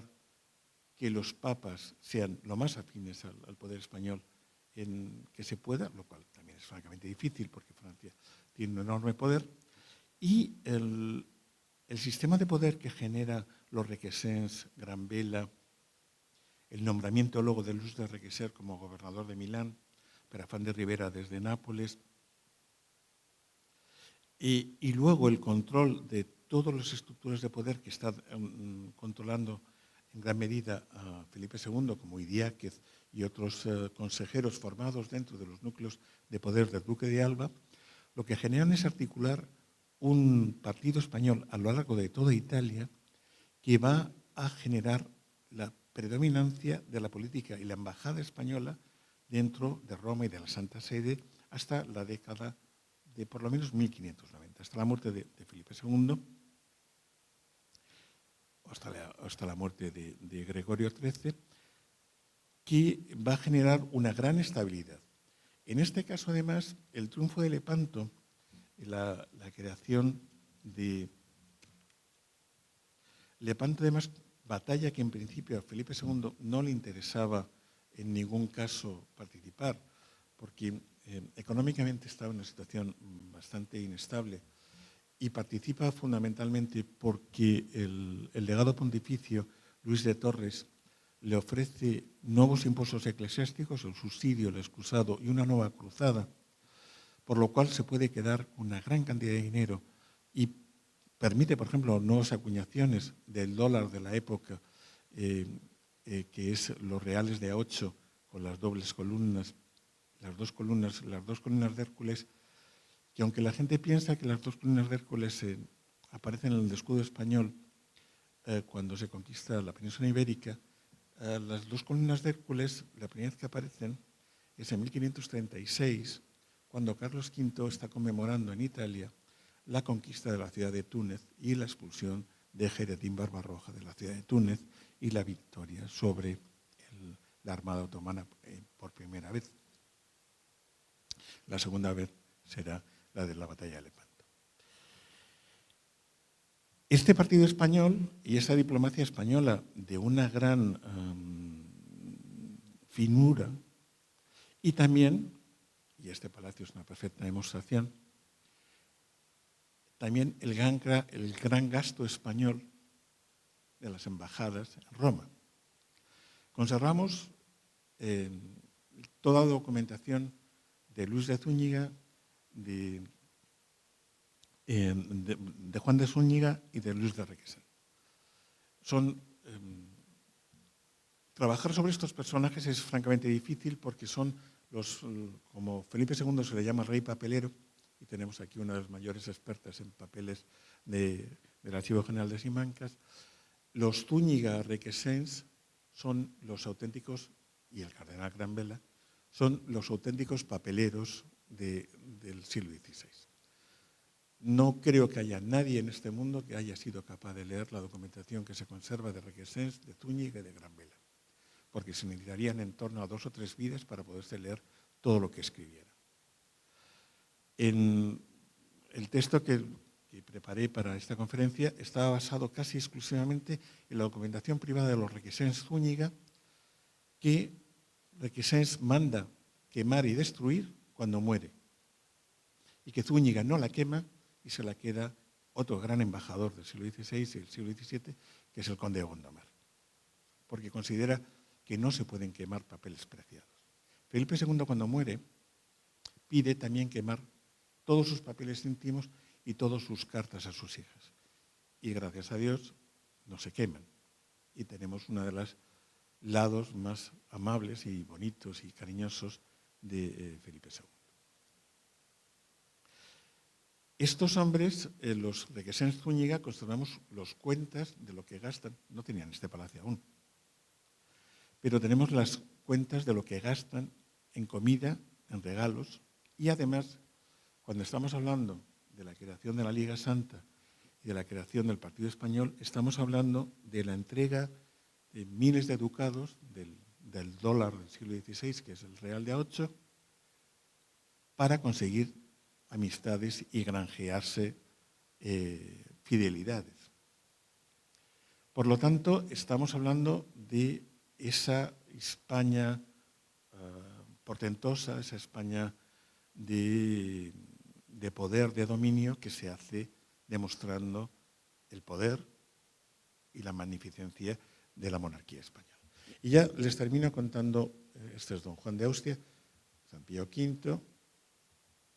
que los papas sean lo más afines al poder español que se pueda, lo cual también es francamente difícil porque Francia tiene un enorme poder, y el sistema de poder que genera los Requesens, Gran Vela, el nombramiento luego de Luis de Requesens como gobernador de Milán, Perafán de Rivera desde Nápoles, y luego el control de todas las estructuras de poder que está controlando en gran medida a Felipe II, como Idiáquez y otros consejeros formados dentro de los núcleos de poder del Duque de Alba, lo que generan es articular un partido español a lo largo de toda Italia que va a generar la predominancia de la política y la embajada española dentro de Roma y de la Santa Sede hasta la década de por lo menos 1590, hasta la muerte de Felipe II, hasta la muerte de Gregorio XIII, que va a generar una gran estabilidad. En este caso, además, el triunfo de Lepanto, la creación de Lepanto, además, batalla que en principio a Felipe II no le interesaba en ningún caso participar, porque económicamente estaba en una situación bastante inestable, y participa fundamentalmente porque el legado pontificio, Luis de Torres, le ofrece nuevos impuestos eclesiásticos, el subsidio, el excusado y una nueva cruzada, por lo cual se puede quedar una gran cantidad de dinero y permite, por ejemplo, nuevas acuñaciones del dólar de la época, que es los reales de A8 con las dobles columnas, las dos columnas de Hércules, que aunque la gente piensa que las dos columnas de Hércules aparecen en el escudo español cuando se conquista la península ibérica, las dos columnas de Hércules, la primera vez que aparecen es en 1536, cuando Carlos V está conmemorando en Italia la conquista de la ciudad de Túnez y la expulsión de Jeredín Barbarroja de la ciudad de Túnez y la victoria sobre la Armada Otomana por primera vez. La segunda vez será la de la batalla de Lepanto. Este partido español y esa diplomacia española de una gran finura, y también, y este palacio es una perfecta demostración, también el gran gasto español de las embajadas en Roma. Conservamos toda la documentación de Luis de Zúñiga, de Juan de Zúñiga y de Luis de Requesens. Trabajar sobre estos personajes es francamente difícil porque son como Felipe II se le llama rey papelero, y tenemos aquí una de las mayores expertas en papeles del Archivo General de Simancas. Los Zúñiga Requesens son los auténticos, y el cardenal Gran Vela, son los auténticos papeleros del siglo XVI. No creo que haya nadie en este mundo que haya sido capaz de leer la documentación que se conserva de Requesens, de Zúñiga y de Gran Vela, porque se necesitarían en torno a 2 o 3 vidas para poderse leer todo lo que escribiera. En el texto que preparé para esta conferencia estaba basado casi exclusivamente en la documentación privada de los Requesens Zúñiga, que Requesens manda quemar y destruir cuando muere, y que Zúñiga no la quema y se la queda otro gran embajador del siglo XVI y del siglo XVII, que es el conde de Gondomar, porque considera que no se pueden quemar papeles preciados. Felipe II, cuando muere, pide también quemar todos sus papeles íntimos y todas sus cartas a sus hijas. Y gracias a Dios no se queman. Y tenemos uno de los lados más amables y bonitos y cariñosos de Felipe II. Estos hombres, los Requesens Zúñiga, conservamos los cuentas de lo que gastan. No tenían este palacio aún. Pero tenemos las cuentas de lo que gastan en comida, en regalos. Y además, cuando estamos hablando de la creación de la Liga Santa y de la creación del Partido Español, estamos hablando de la entrega de miles de ducados del dólar del siglo XVI, que es el real de A8, para conseguir amistades y granjearse fidelidades. Por lo tanto, estamos hablando de esa España portentosa, esa España de poder, de dominio, que se hace demostrando el poder y la magnificencia de la monarquía española. Y ya les termino contando, este es don Juan de Austria, San Pío V,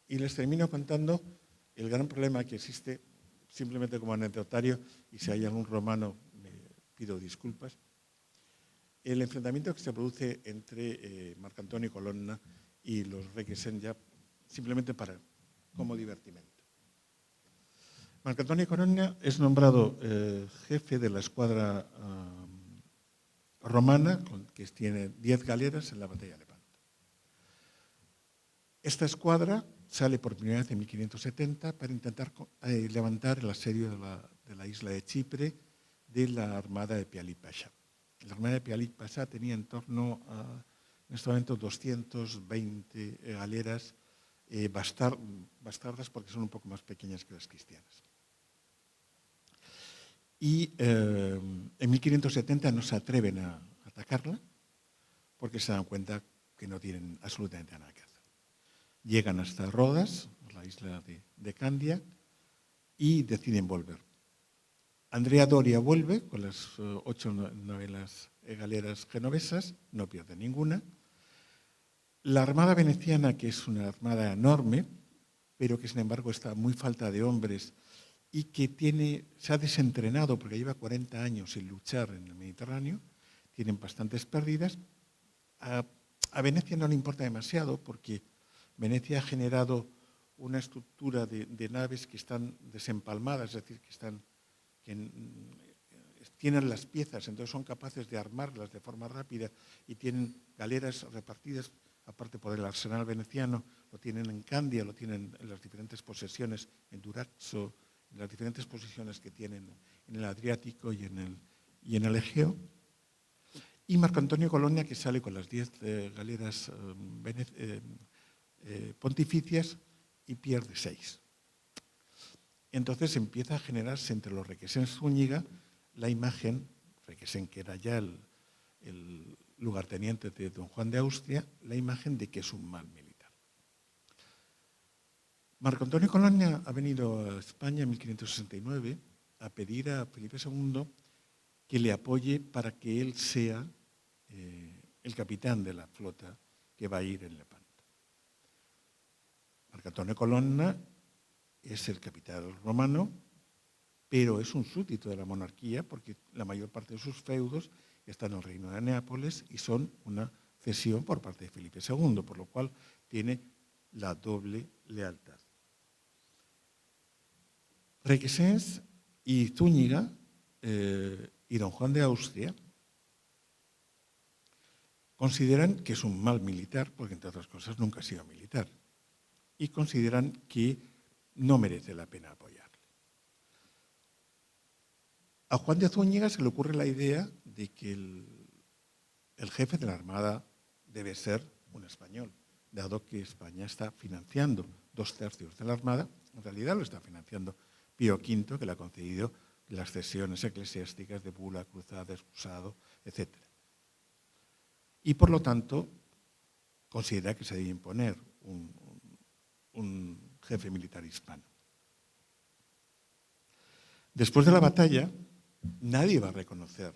y les termino contando el gran problema que existe, simplemente como anecdotario, y si hay algún romano me pido disculpas, el enfrentamiento que se produce entre Marco Antonio Colonna y los Requesens, ya simplemente como divertimento. Marco Antonio Colonna es nombrado jefe de la escuadra romana, que tiene 10 galeras en la batalla de Lepanto. Esta escuadra sale por primera vez en 1570 para intentar levantar el asedio de la isla de Chipre de la armada de Pialit Pasha. La armada de Pialit Pasha tenía en torno a, en este momento, 220 galeras bastardas, porque son un poco más pequeñas que las cristianas. Y en 1570 no se atreven a atacarla porque se dan cuenta que no tienen absolutamente nada que hacer. Llegan hasta Rodas, la isla de Candia, y deciden volver. Andrea Doria vuelve con las 8 novelas galeras genovesas, no pierde ninguna. La armada veneciana, que es una armada enorme, pero que sin embargo está muy falta de hombres y que se ha desentrenado porque lleva 40 años sin luchar en el Mediterráneo, tienen bastantes pérdidas. A Venecia no le importa demasiado porque Venecia ha generado una estructura de naves que están desempalmadas, es decir, que tienen las piezas, entonces son capaces de armarlas de forma rápida y tienen galeras repartidas, aparte por el arsenal veneciano, lo tienen en Candia, lo tienen en las diferentes posesiones, en Durazzo, en las diferentes posiciones que tienen en el Adriático y en el Egeo. Y Marco Antonio Colonna, que sale con las 10 galeras pontificias y pierde 6. Entonces empieza a generarse entre los Requesens Zúñiga la imagen, Requesens que era ya el lugarteniente de don Juan de Austria, la imagen de que es un mal militar. Marco Antonio Colonna ha venido a España en 1569 a pedir a Felipe II que le apoye para que él sea el capitán de la flota que va a ir en Lepanto. Marco Antonio Colonna es el capitán romano, pero es un súbdito de la monarquía porque la mayor parte de sus feudos están en el reino de Nápoles y son una cesión por parte de Felipe II, por lo cual tiene la doble lealtad. Requesens y Zúñiga y don Juan de Austria consideran que es un mal militar, porque entre otras cosas nunca ha sido militar, y consideran que no merece la pena apoyarle. A Juan de Zúñiga se le ocurre la idea de que el jefe de la Armada debe ser un español, dado que España está financiando 2/3 de la Armada, en realidad lo está financiando Pío V, que le ha concedido las cesiones eclesiásticas de bula, cruzada, excusado, etc. Y por lo tanto considera que se debe imponer un jefe militar hispano. Después de la batalla, nadie va a reconocer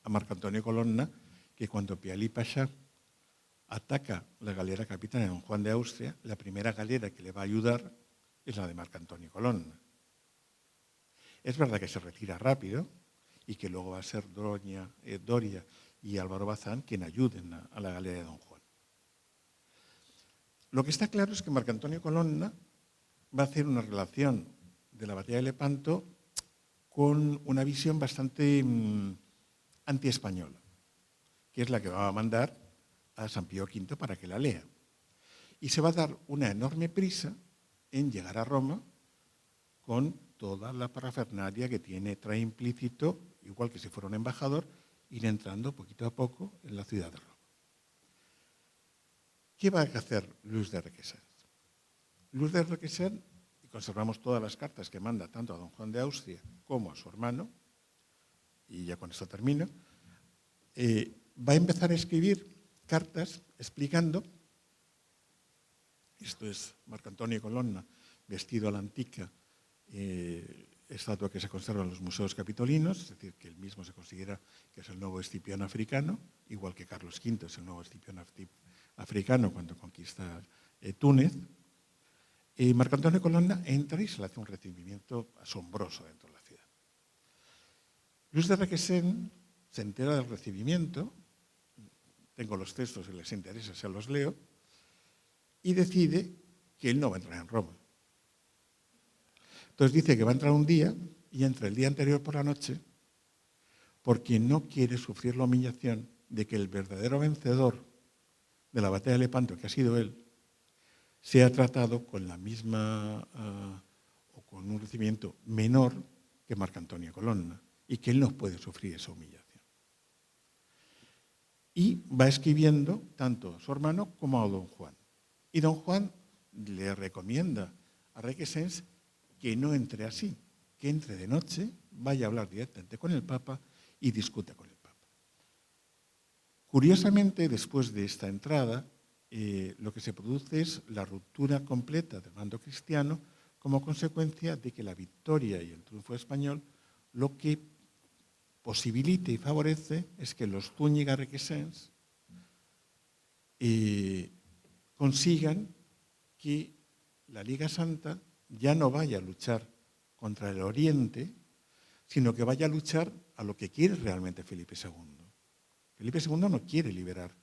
a Marco Antonio Colonna que cuando Pialit Pasha ataca la galera capitana de don Juan de Austria, la primera galera que le va a ayudar es la de Marco Antonio Colonna. Es verdad que se retira rápido y que luego va a ser Doria y Álvaro Bazán quien ayuden a la galera de don Juan. Lo que está claro es que Marco Antonio Colonna va a hacer una relación de la batalla de Lepanto con una visión bastante antiespañola, que es la que va a mandar a San Pío V para que la lea. Y se va a dar una enorme prisa en llegar a Roma con toda la parafernalia que trae implícito, igual que si fuera un embajador, ir entrando poquito a poco en la ciudad de Roma. ¿Qué va a hacer Luis de Requesens? Luis de Requesens, y conservamos todas las cartas que manda tanto a don Juan de Austria como a su hermano, y ya con esto termino, va a empezar a escribir cartas explicando, esto es Marco Antonio Colonna, vestido a la antica, estatua que se conserva en los museos capitolinos, es decir, que él mismo se considera que es el nuevo Escipión africano, igual que Carlos V es el nuevo Escipión africano cuando conquista Túnez. Marco Antonio Colonna entra y se le hace un recibimiento asombroso dentro de la ciudad. Luis de Requesens se entera del recibimiento, tengo los textos, si les interesa se los leo, y decide que él no va a entrar en Roma. Entonces dice que va a entrar un día y entra el día anterior por la noche porque no quiere sufrir la humillación de que el verdadero vencedor de la batalla de Lepanto, que ha sido él, sea tratado con la misma o con un recibimiento menor que Marco Antonio Colonna y que él no puede sufrir esa humillación. Y va escribiendo tanto a su hermano como a don Juan. Y don Juan le recomienda a Requesens que no entre así, que entre de noche, vaya a hablar directamente con el Papa y discuta con el Papa. Curiosamente, después de esta entrada, lo que se produce es la ruptura completa del bando cristiano como consecuencia de que la victoria y el triunfo español lo que posibilita y favorece es que los Zúñiga Requesens consigan que la Liga Santa ya no vaya a luchar contra el Oriente, sino que vaya a luchar a lo que quiere realmente Felipe II. Felipe II no quiere liberar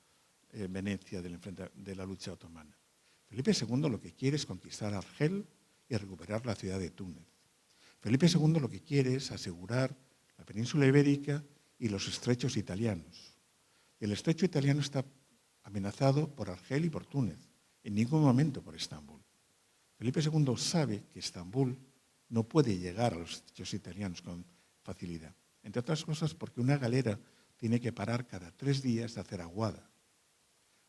Venecia de la lucha otomana. Felipe II lo que quiere es conquistar Argel y recuperar la ciudad de Túnez. Felipe II lo que quiere es asegurar la península ibérica y los estrechos italianos. El estrecho italiano está amenazado por Argel y por Túnez, en ningún momento por Estambul. Felipe II sabe que Estambul no puede llegar a los estrechos italianos con facilidad, entre otras cosas porque una galera tiene que parar cada 3 días de hacer aguada.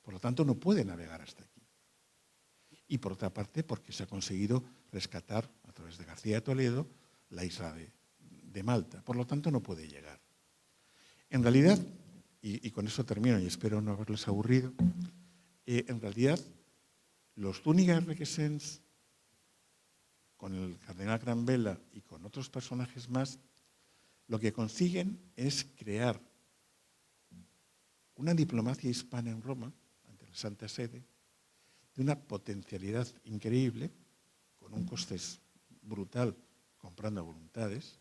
Por lo tanto, no puede navegar hasta aquí. Y por otra parte, porque se ha conseguido rescatar, a través de García de Toledo, la isla de Malta. Por lo tanto, no puede llegar. En realidad, y con eso termino y espero no haberles aburrido, en realidad, los Zúñiga Requesens, con el cardenal Granvela y con otros personajes más, lo que consiguen es crear una diplomacia hispana en Roma, ante la Santa Sede, de una potencialidad increíble, con un coste brutal, comprando voluntades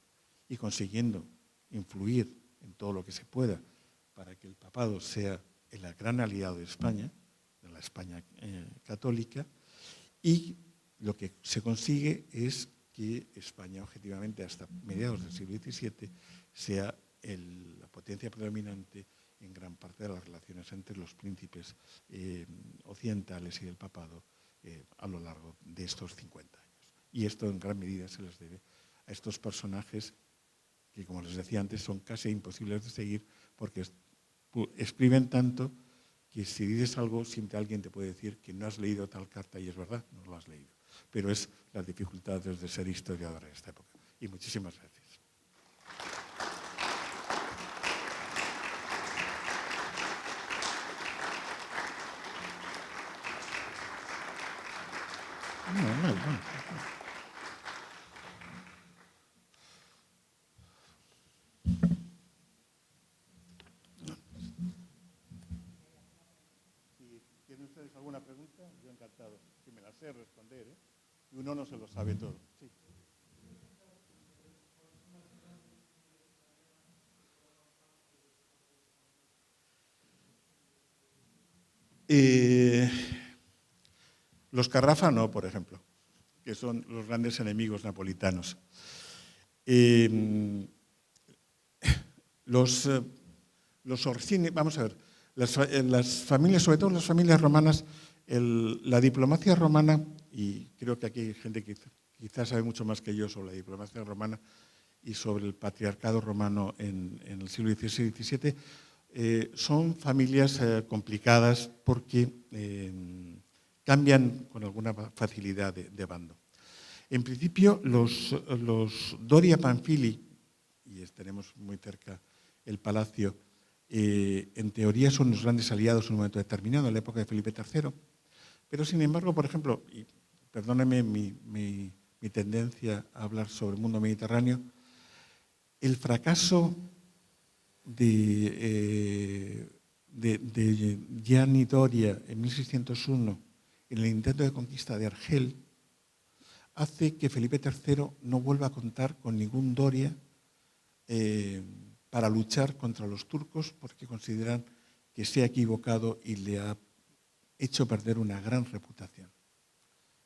y consiguiendo influir en todo lo que se pueda para que el papado sea el gran aliado de España, de la España católica, y lo que se consigue es que España, objetivamente, hasta mediados del siglo XVII, sea la potencia predominante en gran parte de las relaciones entre los príncipes occidentales y el papado a lo largo de estos 50 años. Y esto en gran medida se les debe a estos personajes que, como les decía antes, son casi imposibles de seguir porque escriben tanto que si dices algo, siempre alguien te puede decir que no has leído tal carta y es verdad, no lo has leído. Pero es las dificultades de ser historiador en esta época. Y muchísimas gracias. Si tienen ustedes alguna pregunta, yo encantado. Si me la sé responder, ¿eh? Y uno no se lo sabe todo. Sí. Los Carrafa no, por ejemplo. que son los grandes enemigos napolitanos. Los Orsini, vamos a ver, las familias, sobre todo las familias romanas, la diplomacia romana, y creo que aquí hay gente que quizás sabe mucho más que yo sobre la diplomacia romana y sobre el patriarcado romano en el siglo XVI y XVII, son familias complicadas porque cambian con alguna facilidad de bando. En principio, los Doria Pamphili, y tenemos muy cerca el palacio, en teoría son los grandes aliados en un momento determinado, en la época de Felipe III, pero sin embargo, por ejemplo, y perdóneme mi tendencia a hablar sobre el mundo mediterráneo, el fracaso de Gianni Doria en 1601 en el intento de conquista de Argel hace que Felipe III no vuelva a contar con ningún Doria para luchar contra los turcos porque consideran que se ha equivocado y le ha hecho perder una gran reputación.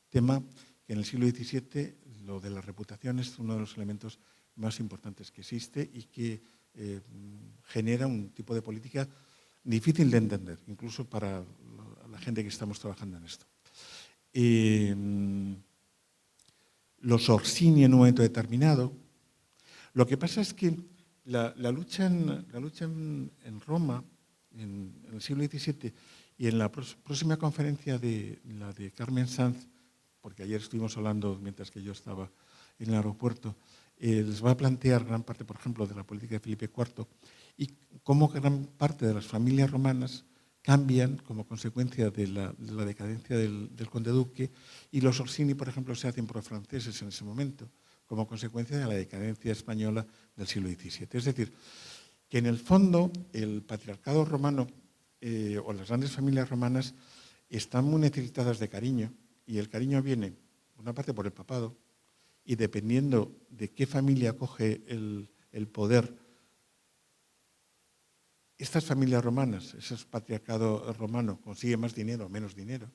Tema que en el siglo XVII lo de la reputación es uno de los elementos más importantes que existe y que genera un tipo de política difícil de entender, incluso para la gente que estamos trabajando en esto. Los Orsini en un momento determinado. Lo que pasa es que la lucha en Roma, en el siglo XVII, y en la próxima conferencia la de Carmen Sanz, porque ayer estuvimos hablando mientras que yo estaba en el aeropuerto, les va a plantear gran parte, por ejemplo, de la política de Felipe IV y cómo gran parte de las familias romanas cambian como consecuencia de la decadencia del conde duque y los Orsini, por ejemplo, se hacen pro-franceses en ese momento, como consecuencia de la decadencia española del siglo XVII. Es decir, que en el fondo el patriarcado romano o las grandes familias romanas están muy necesitadas de cariño y el cariño viene, por una parte, por el papado y dependiendo de qué familia coge el poder, estas familias romanas, ese patriarcado romano consigue más dinero o menos dinero.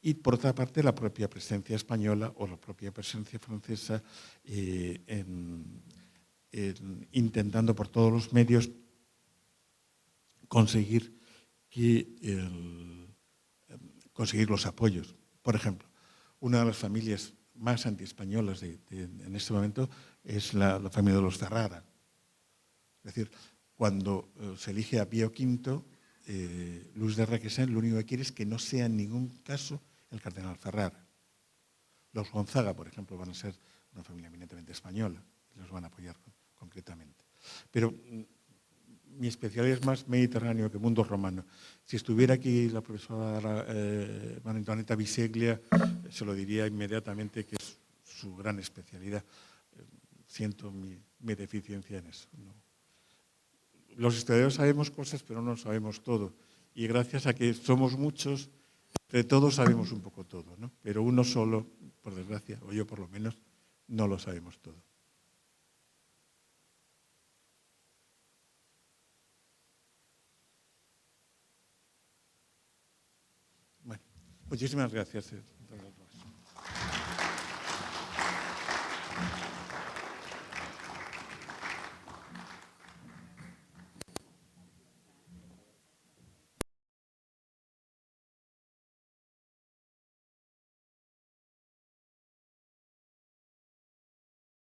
Y por otra parte, la propia presencia española o la propia presencia francesa intentando por todos los medios conseguir los apoyos. Por ejemplo, una de las familias más antiespañolas en este momento es la familia de los Ferrara. Es decir, cuando se elige a Pío V, Luis de Requesens lo único que quiere es que no sea en ningún caso el cardenal Ferrara. Los Gonzaga, por ejemplo, van a ser una familia eminentemente española y los van a apoyar concretamente. Pero mi especialidad es más mediterráneo que mundo romano. Si estuviera aquí la profesora María Antonieta Biseglia, se lo diría inmediatamente que es su gran especialidad. Siento mi deficiencia en eso, ¿no? Los historiadores sabemos cosas, pero no sabemos todo. Y gracias a que somos muchos, de todos sabemos un poco todo, ¿no? Pero uno solo, por desgracia, o yo por lo menos, no lo sabemos todo. Bueno, muchísimas gracias.